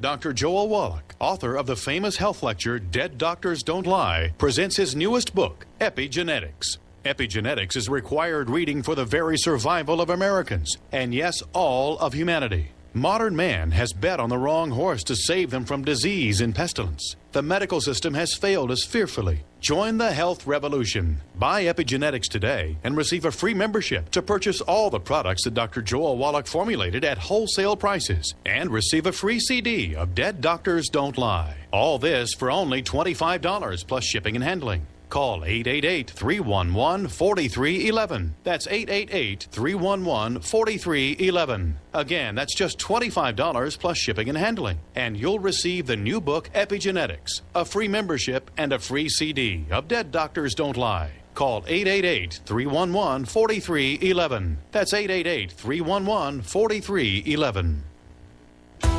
Dr. Joel Wallach, author of the famous health lecture Dead Doctors Don't Lie, presents his newest book, Epigenetics. Epigenetics is required reading for the very survival of Americans, and yes, all of humanity. Modern man has bet on the wrong horse to save them from disease and pestilence. The medical system has failed us fearfully. Join the health revolution. Buy Epigenetics today and receive a free membership to purchase all the products that Dr. Joel Wallach formulated at wholesale prices and receive a free CD of Dead Doctors Don't Lie. All this for only $25 plus shipping and handling. Call 888-311-4311. That's 888-311-4311. Again, that's just $25 plus shipping and handling. And you'll receive the new book, Epigenetics, a free membership, and a free CD of Dead Doctors Don't Lie. Call 888-311-4311. That's 888-311-4311.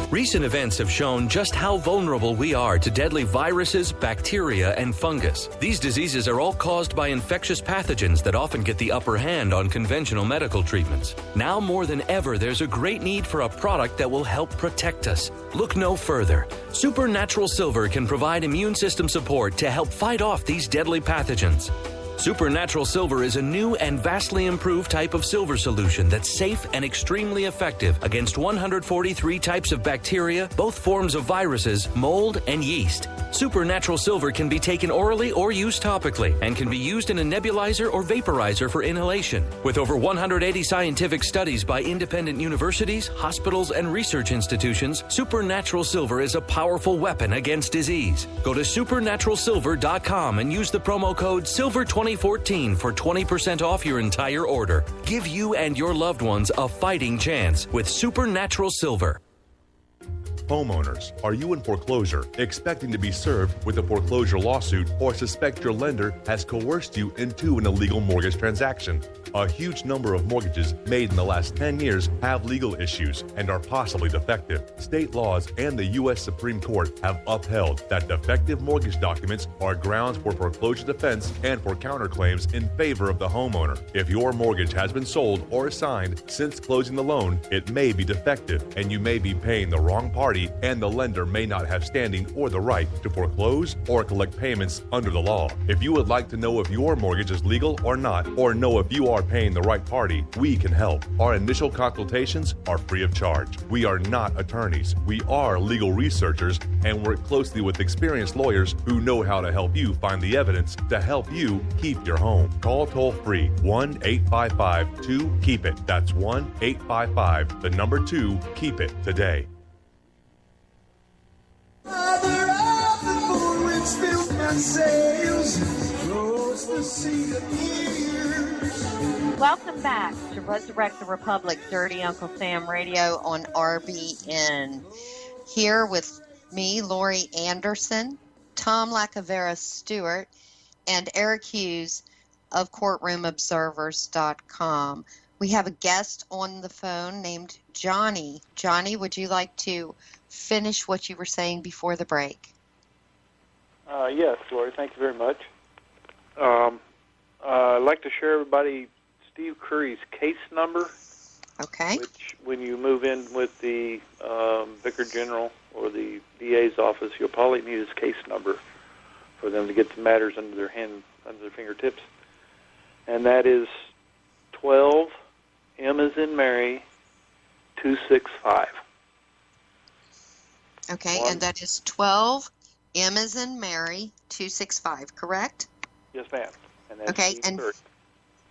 Recent events have shown just how vulnerable we are to deadly viruses, bacteria, and fungus. These diseases are all caused by infectious pathogens that often get the upper hand on conventional medical treatments. Now more than ever, there's a great need for a product that will help protect us. Look no further. Supernatural Silver can provide immune system support to help fight off these deadly pathogens. Supernatural Silver is a new and vastly improved type of silver solution that's safe and extremely effective against 143 types of bacteria, both forms of viruses, mold, and yeast. Supernatural Silver can be taken orally or used topically and can be used in a nebulizer or vaporizer for inhalation. With over 180 scientific studies by independent universities, hospitals, and research institutions, Supernatural Silver is a powerful weapon against disease. Go to supernaturalsilver.com and use the promo code SILVER2014 for 20% off your entire order. Give you and your loved ones a fighting chance with Supernatural Silver. Homeowners, are you in foreclosure, expecting to be served with a foreclosure lawsuit, or suspect your lender has coerced you into an illegal mortgage transaction? A huge number of mortgages made in the last 10 years have legal issues and are possibly defective. State laws and the U.S. Supreme Court have upheld that defective mortgage documents are grounds for foreclosure defense and for counterclaims in favor of the homeowner. If your mortgage has been sold or assigned since closing the loan, it may be defective and you may be paying the wrong party, and the lender may not have standing or the right to foreclose or collect payments under the law. If you would like to know if your mortgage is legal or not, or know if you are paying the right party, we can help. Our initial consultations are free of charge. We are not attorneys. We are legal researchers and work closely with experienced lawyers who know how to help you find the evidence to help you keep your home. Call toll-free 1-855-2-KEEP-IT. That's 1-855-2-KEEP-IT today. Father of the moon, which fills my sails, flows the sea of years. Welcome back to Resurrect the Republic, Dirty Uncle Sam Radio on RBN. Here with me, Lorri Anderson, Tom Lacavera Stewart, and Eric Hughes of CourtroomObservers.com. We have a guest on the phone named Johnny. Johnny, would you like to finish what you were saying before the break? Yes, Lori, thank you very much. I'd like to share everybody Steve Curry's case number. Okay. Which, when you move in with the Vicar General or the DA's office, you'll probably need his case number for them to get the matters under their fingertips. And that is 12 M as in Mary 265. Okay, and that is 12 M as in Mary 265, correct? Yes, ma'am. And that's okay, Steve and Curry.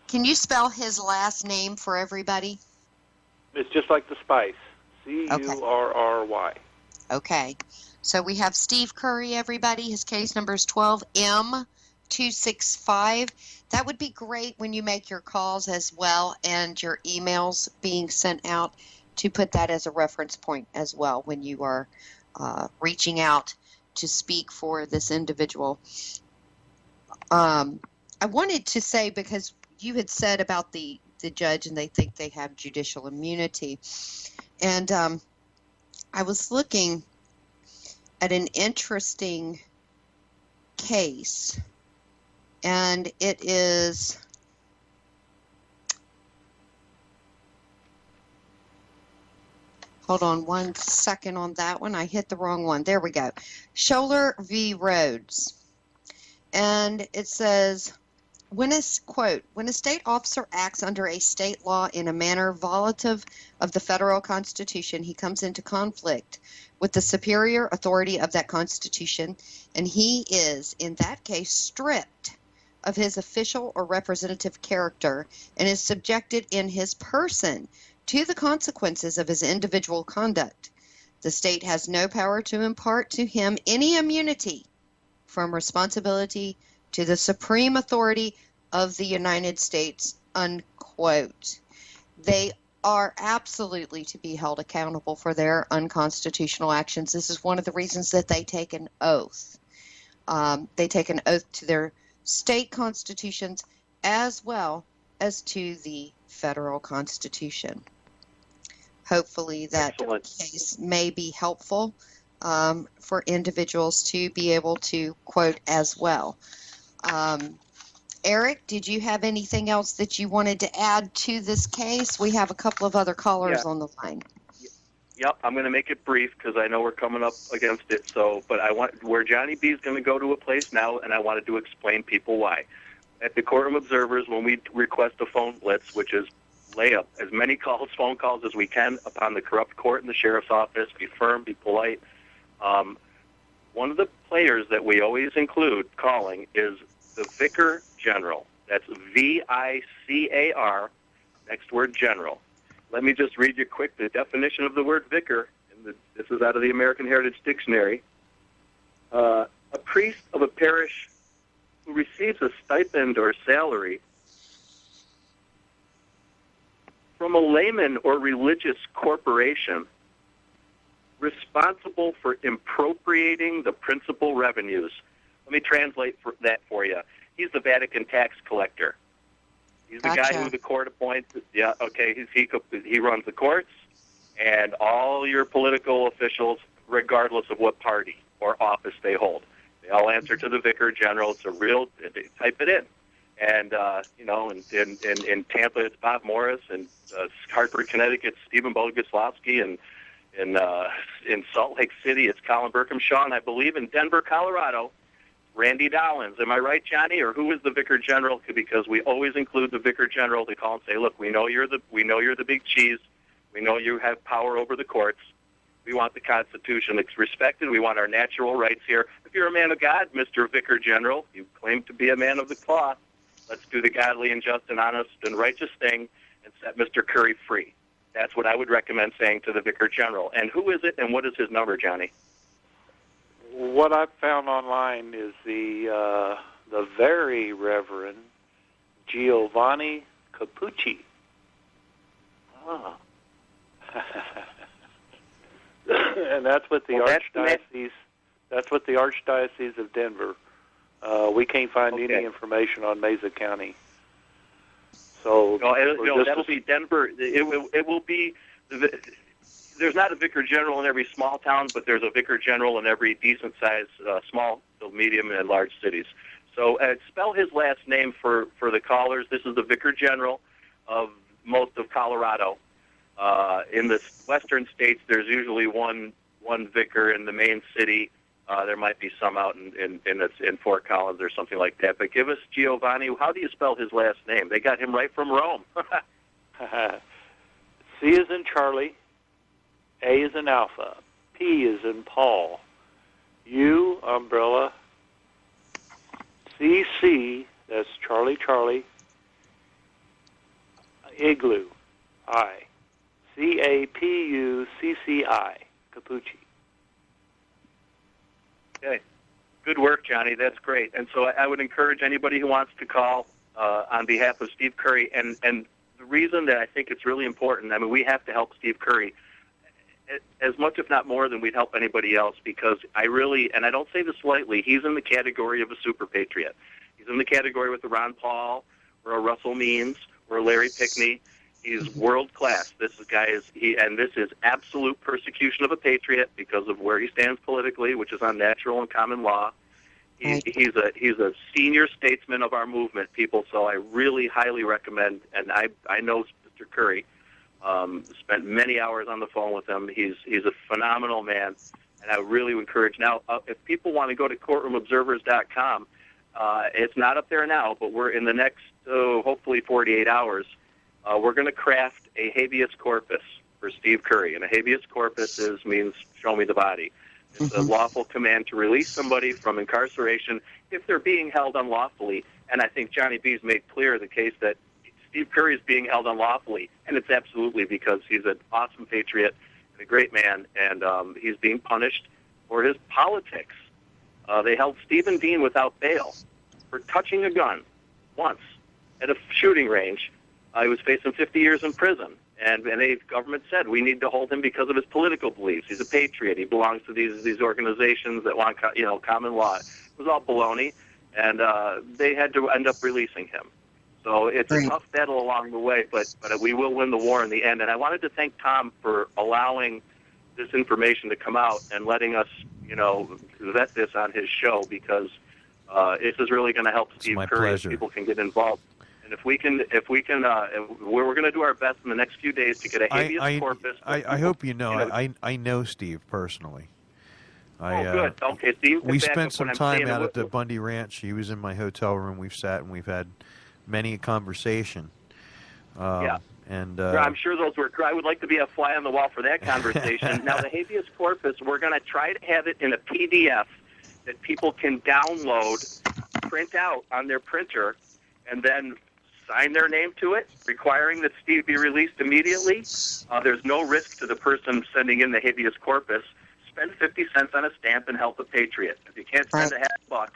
Can you spell his last name for everybody? It's just like the spice. Curry. Okay. So we have Steve Curry, everybody. His case number is 12M265. That would be great when you make your calls as well and your emails being sent out to put that as a reference point as well when you are reaching out to speak for this individual. I wanted to say, because you had said about the judge and they think they have judicial immunity, and I was looking at an interesting case, and it is hold on one second on that one. I hit the wrong one. There we go. Scholler v. Rhodes. And it says, when a state officer acts under a state law in a manner violative of the federal Constitution, he comes into conflict with the superior authority of that Constitution, and he is, in that case, stripped of his official or representative character and is subjected in his person to the consequences of his individual conduct. The state has no power to impart to him any immunity from responsibility to the supreme authority of the United States, unquote. They are absolutely to be held accountable for their unconstitutional actions. This is one of the reasons that they take an oath. They take an oath to their state constitutions as well as to the federal Constitution. Hopefully that case may be helpful for individuals to be able to quote as well. Eric, did you have anything else that you wanted to add to this case? We have a couple of other callers on the line. Yep, I'm going to make it brief because I know we're coming up against it. So, but I want where Johnny B is going to go to a place now, and I wanted to explain people why. At the Courtroom Observers, when we request a phone blitz, which is lay up as many phone calls as we can upon the corrupt court and the sheriff's office, be firm, be polite. One of the players that we always include calling is the Vicar General. That's V-I-C-A-R, next word general. Let me just read you quick the definition of the word vicar. This is out of the American Heritage Dictionary. A priest of a parish who receives a stipend or salary from a layman or religious corporation responsible for appropriating the principal revenues. Let me translate that for you. He's the Vatican tax collector. He's the guy who the court appoints. Yeah, okay. He runs the courts and all your political officials, regardless of what party or office they hold. They all answer to the Vicar General. It's a real. Type it in, and in Tampa it's Bob Morris, and Hartford, Connecticut, Stephen Bogoslawski, and in Salt Lake City it's Colin Burkham-Shaw, and I believe in Denver, Colorado, Randy Dollins. Am I right, Johnny? Or who is the Vicar General? Because we always include the Vicar General to call and say, look, we know you're the big cheese. We know you have power over the courts. We want the Constitution that's respected. We want our natural rights here. If you're a man of God, Mr. Vicar General, you claim to be a man of the cloth. Let's do the godly and just and honest and righteous thing and set Mr. Curry free. That's what I would recommend saying to the Vicar General. And who is it, and what is his number, Johnny? What I've found online is the very Reverend Giovanni Capucci. Ah. And that's what the Archdiocese. That's what the Archdiocese of Denver. We can't find any information on Mesa County. So that'll be Denver. It will be. There's not a Vicar General in every small town, but there's a Vicar General in every decent-sized small, medium, and large cities. So spell his last name for the callers. This is the Vicar General of most of Colorado. In the western states, there's usually one vicar in the main city. There might be some out in Fort Collins or something like that. But give us Giovanni. How do you spell his last name? They got him right from Rome. C is in Charlie. A is in Alpha. P is in Paul. U, umbrella. CC, that's Charlie, Charlie. Igloo, I. C-A-P-U-C-C-I, Capucci. Okay. Good work, Johnny. That's great. And so I would encourage anybody who wants to call on behalf of Steve Curry. And the reason that I think it's really important, we have to help Steve Curry. as much, if not more, than we'd help anybody else, because I really, and I don't say this lightly, he's in the category of a super patriot. He's in the category with a Ron Paul or a Russell Means or a Larry Pickney. He's world class. This guy is, and this is absolute persecution of a patriot because of where he stands politically, which is on natural and common law. He's a senior statesman of our movement, people. So I really highly recommend. And I know Mr. Curry. Spent many hours on the phone with him. He's a phenomenal man, and I really encourage. Now, if people want to go to courtroomobservers.com, it's not up there now, but we're in the next hopefully 48 hours. We're going to craft a habeas corpus for Steve Curry, and a habeas corpus means show me the body. It's a lawful command to release somebody from incarceration if they're being held unlawfully. And I think Johnny B's made clear the case that Steve Curry is being held unlawfully, and it's absolutely because he's an awesome patriot and a great man, and he's being punished for his politics. They held Stephen Dean without bail for touching a gun once at a shooting range. He was facing 50 years in prison, and the government said we need to hold him because of his political beliefs. He's a patriot. He belongs to these organizations that want common law. It was all baloney, and they had to end up releasing him. So it's a tough battle along the way, but we will win the war in the end. And I wanted to thank Tom for allowing this information to come out and letting us, vet this on his show, because this is really going to help Steve Curry. People can get involved. And if we can, we're going to do our best in the next few days to get a habeas corpus. I hope you know. I know Steve personally. Good. Okay, Steve. We spent some time out at the Bundy Ranch. He was in my hotel room. We've sat and we've had many a conversation. And I'm sure those were. I would like to be a fly on the wall for that conversation. Now, the habeas corpus, we're going to try to have it in a PDF that people can download, print out on their printer, and then sign their name to it, requiring that Steve be released immediately. There's no risk to the person sending in the habeas corpus. Spend 50 cents on a stamp and help a patriot. If you can't spend $50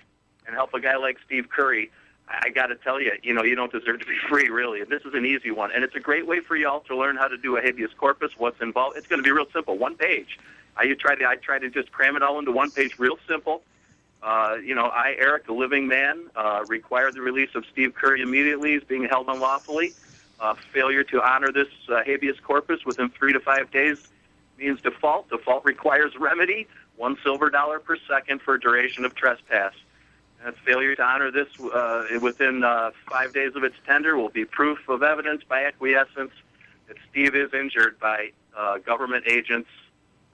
and help a guy like Steve Curry, I got to tell you, you don't deserve to be free, really. And this is an easy one. And it's a great way for y'all to learn how to do a habeas corpus, what's involved. It's going to be real simple, one page. I try to just cram it all into one page, real simple. I, Eric, the living man, require the release of Steve Curry immediately. He's being held unlawfully. Failure to honor this habeas corpus within 3 to 5 days means default. Default requires remedy, $1 silver per second for duration of trespass. And failure to honor this within 5 days of its tender will be proof of evidence by acquiescence that Steve is injured by government agents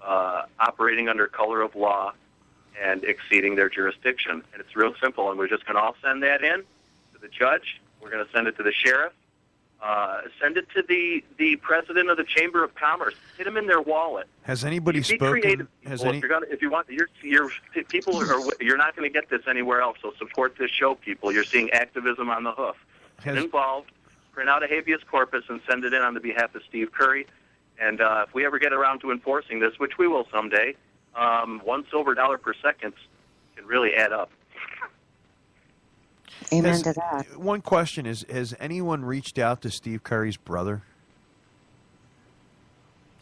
operating under color of law and exceeding their jurisdiction. And it's real simple, and we're just going to all send that in to the judge. We're going to send it to the sheriff. Send it to the president of the Chamber of Commerce. Hit them in their wallet. Has anybody spoken? spoken? If you want, your people you're not going to get this anywhere else. So support this show, people. You're seeing activism on the hoof. Get involved. Print out a habeas corpus and send it in on the behalf of Steve Curry. And if we ever get around to enforcing this, which we will someday, $1 silver per second can really add up. Amen to that. One question is, has anyone reached out to Steve Curry's brother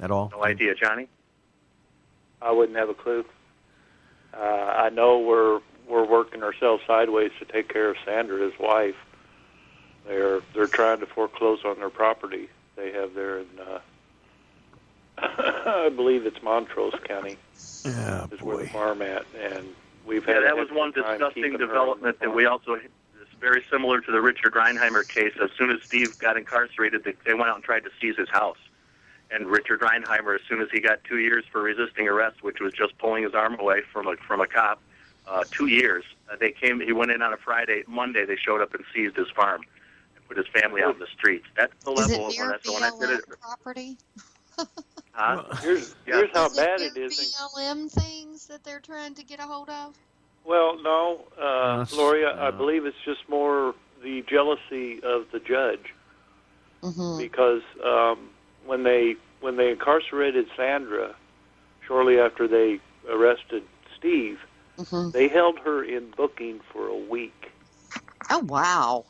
at all? No idea, Johnny? I wouldn't have a clue. I know we're working ourselves sideways to take care of Sandra, his wife. They're trying to foreclose on their property they have there in I believe it's Montrose County. Yeah, is where the farm at, and we've had. That was one disgusting development that we also. It's very similar to the Richard Reinheimer case. As soon as Steve got incarcerated, they went out and tried to seize his house. And Richard Reinheimer, as soon as he got 2 years for resisting arrest, which was just pulling his arm away from a cop, 2 years. They came. He went in on a Friday. Monday, they showed up and seized his farm and put his family out in the streets. That's the level of when I did it. Property? Here's how bad it is. BLM things that they're trying to get a hold of? Well, no, Lorri, I believe it's just more the jealousy of the judge, because when they incarcerated Sandra, shortly after they arrested Steve, they held her in booking for a week. Oh wow!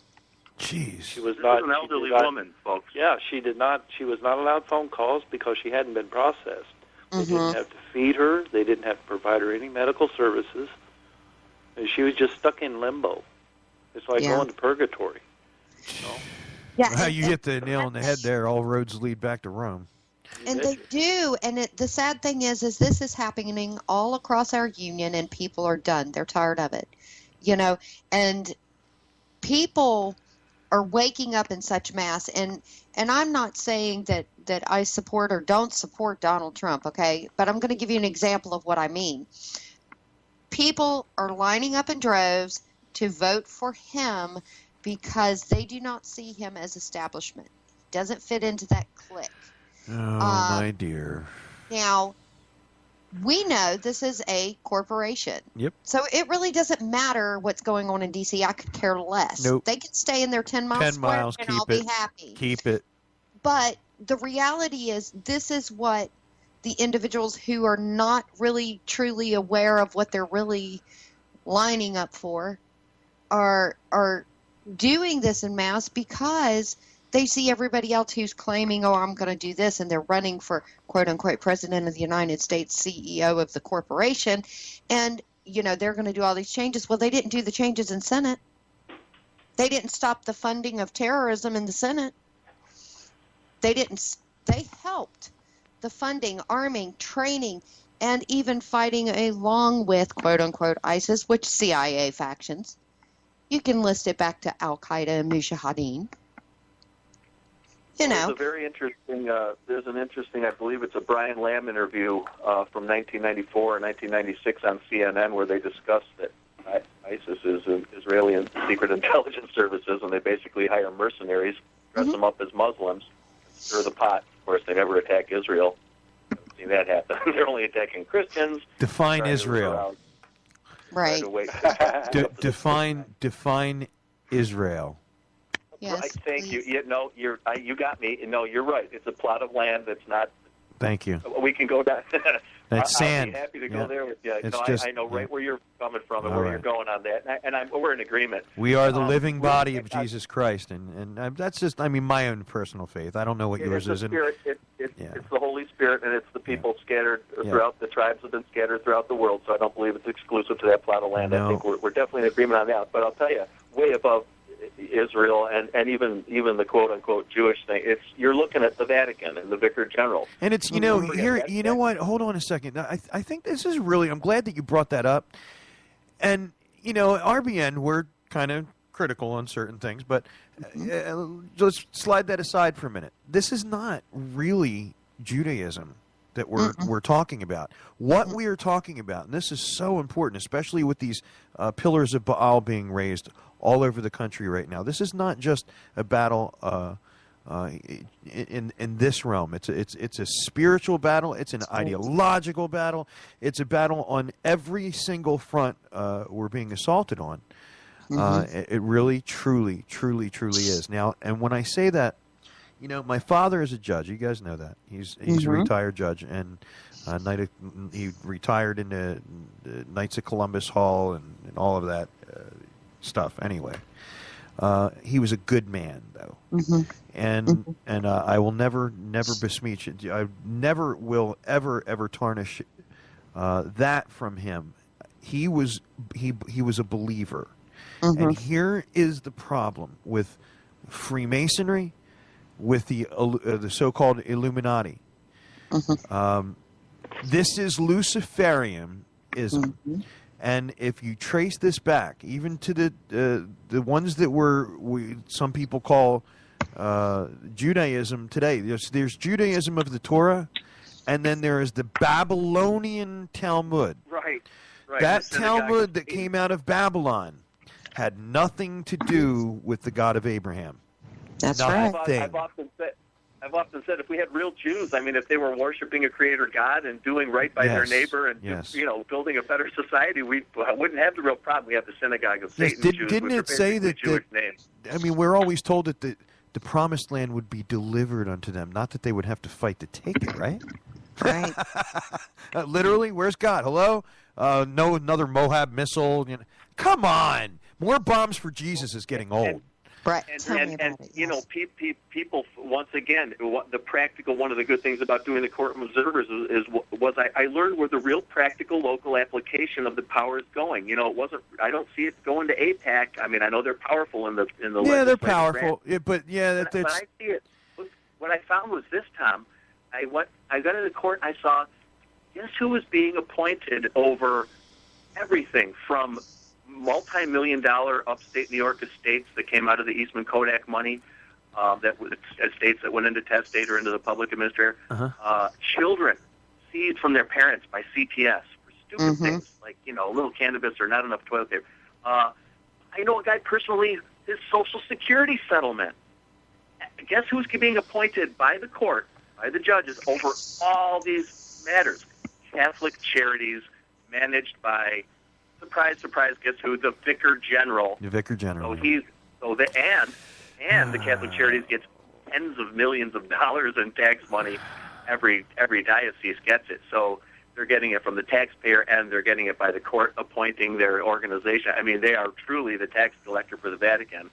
Jeez, she was not an elderly woman, folks. Yeah, she did not. She was not allowed phone calls because she hadn't been processed. They didn't have to feed her. They didn't have to provide her any medical services. And she was just stuck in limbo. It's like going to purgatory. Yeah, Well, you hit the nail on the head there. All roads lead back to Rome. And they do, and the sad thing is this is happening all across our union, and people are done. They're tired of it, and people are waking up in such mass. And I'm not saying that I support or don't support Donald Trump, okay? But I'm going to give you an example of what I mean. People are lining up in droves to vote for him because they do not see him as establishment. He doesn't fit into that clique. Oh, my dear. Now, we know this is a corporation. Yep. So it really doesn't matter what's going on in D.C. I could care less. Nope. They can stay in their 10-mile 10 square miles, and keep I'll it. be happy. Keep it. But the reality is this is what the individuals who are not really truly aware of what they're really lining up for are doing this en masse because they see everybody else who's claiming, oh, I'm going to do this, and they're running for, quote-unquote, President of the United States, CEO of the corporation, and, they're going to do all these changes. Well, they didn't do the changes in Senate. They didn't stop the funding of terrorism in the Senate. They helped the funding, arming, training, and even fighting along with, quote-unquote, ISIS, which CIA factions. You can list it back to Al-Qaeda and Mujahideen. There's a very interesting, there's an interesting, I believe it's a Brian Lamb interview from 1994 or 1996 on CNN where they discussed that ISIS is Israeli and secret intelligence services, and they basically hire mercenaries, dress them up as Muslims, stir the pot. Of course, they never attack Israel. I've seen that happen. They're only attacking Christians. Define Israel. Right. Define Israel. Yes, right, thank you. You got me. No, you're right. It's a plot of land that's not. Thank you. We can go down. That's sand. I'll be happy to go there with you. It's I know right where you're coming from and where you're going on that, and we're in agreement. We are the living body of Jesus Christ, and that's just, my own personal faith. I don't know what yours is. It's the Holy Spirit, and it's the people scattered throughout. The tribes have been scattered throughout the world, so I don't believe it's exclusive to that plot of land. No. I think we're definitely in agreement on that. But I'll tell you, way above Israel and even the quote unquote Jewish thing, you're looking at the Vatican and the Vicar General. And it's what? Hold on a second. I think this is really. I'm glad that you brought that up. And at RBN we're kind of critical on certain things, but let's slide that aside for a minute. This is not really Judaism that we're talking about. What we are talking about, and this is so important, especially with these pillars of Baal being raised all over the country right now. This is not just a battle in this realm. It's a spiritual battle. It's an ideological battle. It's a battle on every single front we're being assaulted on. It really, truly, truly, truly is. Now, and when I say that, my father is a judge. You guys know that. He's a retired judge, and he retired in the Knights of Columbus Hall and all of that stuff. Anyway, he was a good man, though, and I will never besmirch it. I never will ever tarnish that from him. He was a believer, and here is the problem with Freemasonry, with the so-called Illuminati. This is Luciferianism. And if you trace this back, even to the ones that some people call Judaism today, there's Judaism of the Torah, and then there is the Babylonian Talmud. Right. That Talmud that came out of Babylon had nothing to do with the God of Abraham. That's right. I've often said if we had real Jews, if they were worshiping a creator God and doing right by their neighbor and building a better society, we wouldn't have the real problem. We have the synagogue of Satan. Didn't it say that? We're always told that the promised land would be delivered unto them, not that they would have to fight to take it. Right. Right. Literally, where's God? Hello? No, another Moab missile. Come on, more bombs for Jesus is getting old. Right. And you know, people, once again, the practical, one of the good things about doing the Courtroom Observers was I learned where the real practical local application of the power is going. You know, it wasn't, I don't see it going to APAC. I mean, I know they're powerful in the Yeah, they're powerful. But I see it. What I found was this, Tom. I got into court and I saw, guess who was being appointed over everything from multi-million-dollar upstate New York estates that came out of the Eastman Kodak money, estates that went into testate or into the public administrator, children seized from their parents by CPS for stupid things like, you know, a little cannabis or not enough toilet paper. I know a guy personally, his Social Security settlement. Guess who's being appointed by the court, by the judges, over all these matters? Catholic charities managed by, surprise, surprise, guess who? The Vicar General. The Vicar General. So the Catholic charities gets tens of millions of dollars in tax money. Every diocese gets it. So they're getting it from the taxpayer, and they're getting it by the court appointing their organization. I mean, they are truly the tax collector for the Vatican.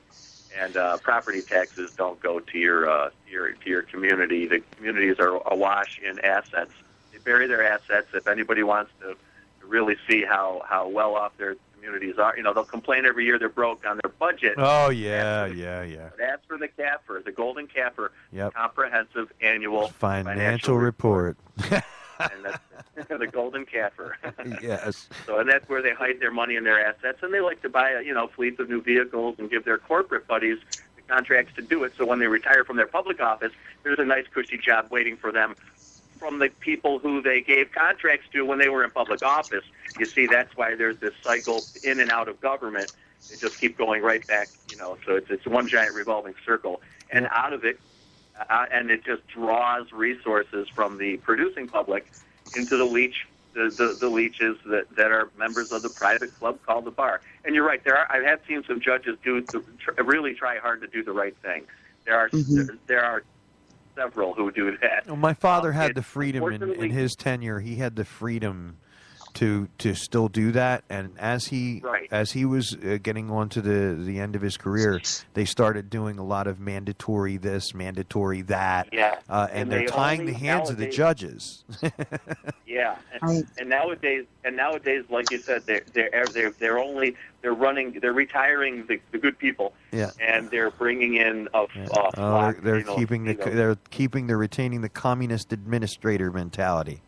And property taxes don't go to your community. The communities are awash in assets. They bury their assets. If anybody wants to really see how well off their communities are, you know, they'll complain every year they're broke on their budget. Oh yeah. But as for the CAFR, the Golden CAFR, Comprehensive Annual Financial Report. And that's the Golden CAFR. Yes. So, and that's where they hide their money and their assets, and they like to buy, you know, fleets of new vehicles and give their corporate buddies the contracts to do it. So when they retire from their public office, there's a nice cushy job waiting for them from the people who they gave contracts to when they were in public office. You see, that's why there's this cycle in and out of government. They just keep going right back, you know. So it's one giant revolving circle, and out of it. And it just draws resources from the producing public into the leeches that are members of the private club called the bar. And you're right. I have seen some judges really try hard to do the right thing. There are several who do that. Well, my father had the freedom in his tenure. He had the freedom to still do that, and as he was getting on to the end of his career, they started doing a lot of mandatory this, mandatory that, and they're tying the hands of the judges. Yeah, and nowadays, like you said, they're retiring the good people, and they're bringing in they're retaining the communist administrator mentality.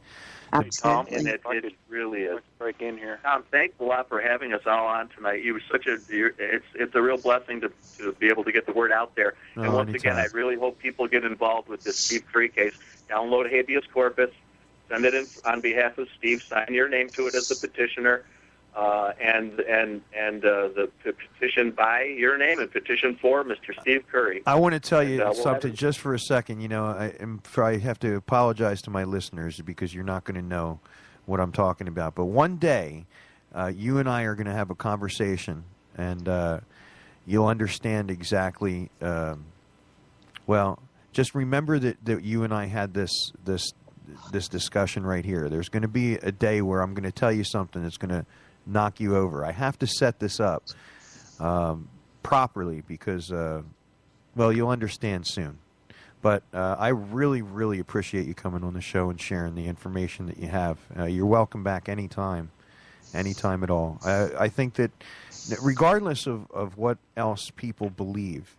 Tom, and it really is. Break in here. Tom, thanks a lot for having us all on tonight. You were it's a real blessing to be able to get the word out there. And once again, I really hope people get involved with this Steve Curry case. Download habeas corpus, send it in on behalf of Steve, sign your name to it as the petitioner, and the petition by your name and petition for Mr. Steve Curry. I want to tell you something just for a second. You know, I have to apologize to my listeners because you're not going to know what I'm talking about. But one day, you and I are going to have a conversation, and you'll understand exactly. Well, just remember that you and I had this discussion right here. There's going to be a day where I'm going to tell you something that's going to knock you over. I have to set this up properly because, well, you'll understand soon. But I really, really appreciate you coming on the show and sharing the information that you have. You're welcome back anytime at all. I think that regardless of what else people believe,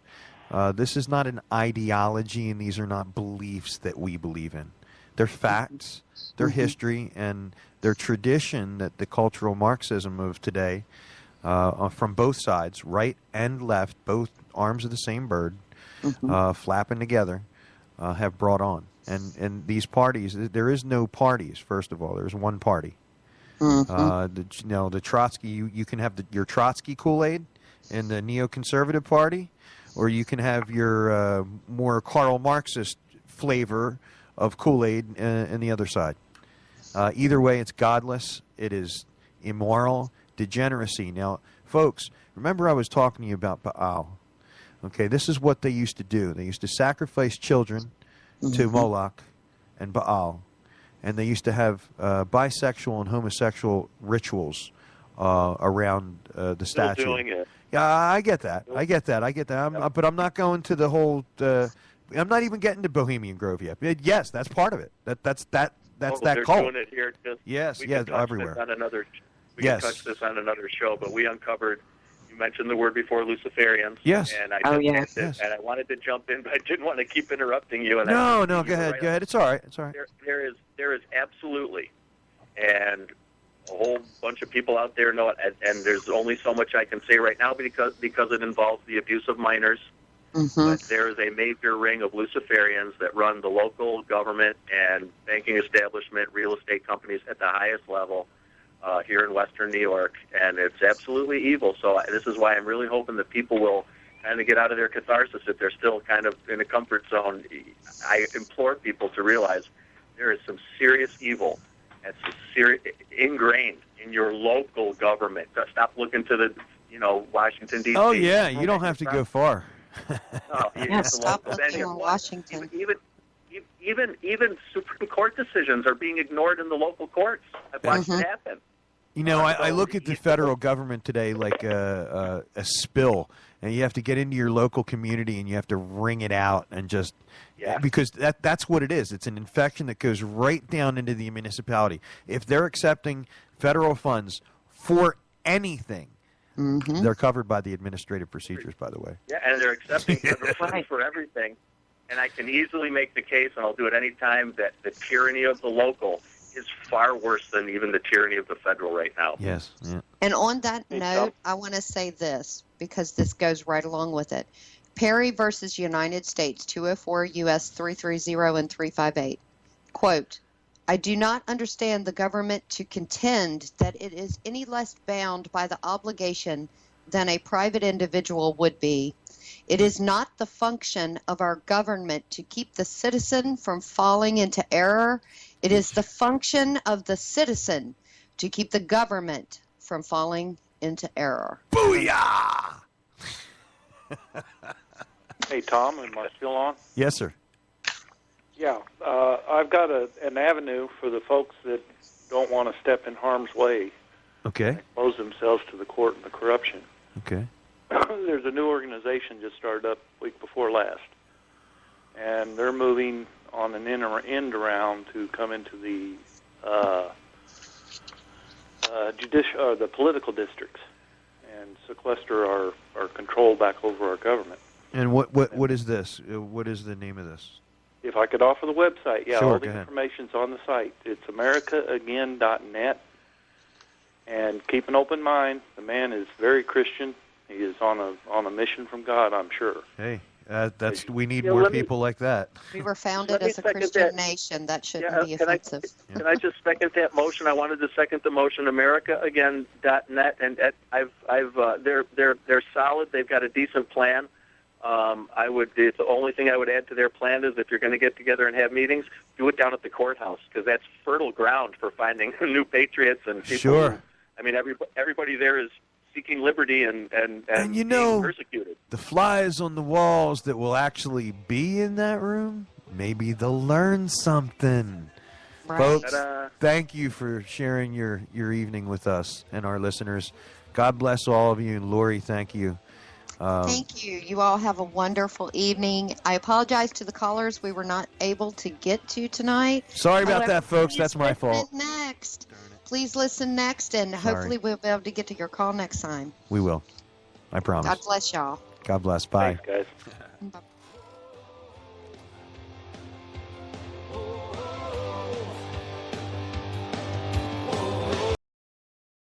this is not an ideology and these are not beliefs that we believe in. They're facts, they're history, and their tradition that the cultural Marxism of today, from both sides, right and left, both arms of the same bird, flapping together, have brought on. And these parties, there is no parties, first of all. There's one party. The Trotsky, you can have your Trotsky Kool-Aid in the neoconservative party, or you can have your more Karl Marxist flavor of Kool-Aid in the other side. Either way, it's godless, it is immoral, degeneracy. Now, folks, remember I was talking to you about Baal. Okay, this is what they used to do. They used to sacrifice children to Moloch and Baal, and they used to have bisexual and homosexual rituals around the Still statue. doing it. Yeah, I get that. But I'm not going to the whole. I'm not even getting to Bohemian Grove yet. Yes, that's part of it. That's that they're cult. doing it here. Yes, we can touch everywhere. This on another, we can touch this on another show, but we uncovered. You mentioned the word before, Luciferians. Yes. And I and I wanted to jump in, but I didn't want to keep interrupting you. And No, go ahead. Go ahead. It's all right. There is absolutely, and a whole bunch of people out there know it, and there's only so much I can say right now because it involves the abuse of minors. But there is a major ring of Luciferians that run the local government and banking establishment, real estate companies at the highest level here in Western New York, and it's absolutely evil. So this is why I'm really hoping that people will kind of get out of their catharsis if they're still kind of in a comfort zone. I implore people to realize there is some serious evil that's ingrained in your local government. Stop looking to the Washington, D.C. Oh yeah, you don't have to go far. Stop looking in Washington. Even Supreme Court decisions are being ignored in the local courts. I've watched it happen. I look at the federal government today like a spill, and you have to get into your local community and you have to wring it out and just because that's what it is. It's an infection that goes right down into the municipality. If they're accepting federal funds for anything, they're covered by the administrative procedures, by the way. Yeah, and they're accepting federal funds for everything. And I can easily make the case, and I'll do it any time, that the tyranny of the local is far worse than even the tyranny of the federal right now. Yes. Yeah. And on that note, I want to say this, because this goes right along with it. Perry versus United States, 204 U.S. 330 and 358. Quote, I do not understand the government to contend that it is any less bound by the obligation than a private individual would be. It is not the function of our government to keep the citizen from falling into error. It is the function of the citizen to keep the government from falling into error. Booyah! Hey, Tom, am I still on? Yes, sir. Yeah, I've got an avenue for the folks that don't want to step in harm's way. Okay. Expose themselves to the court and the corruption. Okay. There's a new organization just started up week before last, and they're moving on an end around to come into the the political districts and sequester our control back over our government. And what is this? What is the name of this? If I could offer the website, Sure, all go the ahead. information's on the site. It's AmericaAgain.net. And keep an open mind. The man is very Christian. He is on a mission from God, I'm sure. Hey, we need more people like that. We were founded as a Christian nation. That shouldn't be offensive. Can I just second that motion? I wanted to second the motion. AmericaAgain.net, and they're solid. They've got a decent plan. The only thing I would add to their plan is if you're going to get together and have meetings, do it down at the courthouse, because that's fertile ground for finding new patriots and people. Sure. Everybody there is seeking liberty and being persecuted. The flies on the walls that will actually be in that room, maybe they'll learn something. Right. Folks, Ta-da. thank you for sharing your evening with us and our listeners. God bless all of you. And Lorri, thank you. Thank you. You all have a wonderful evening. I apologize to the callers we were not able to get to tonight. Sorry about However, that, folks. please That's my fault. listen next. Please listen next, and hopefully we'll be able to get to your call next time. We will. I promise. God bless y'all. God bless. Bye. Thanks, guys. Bye.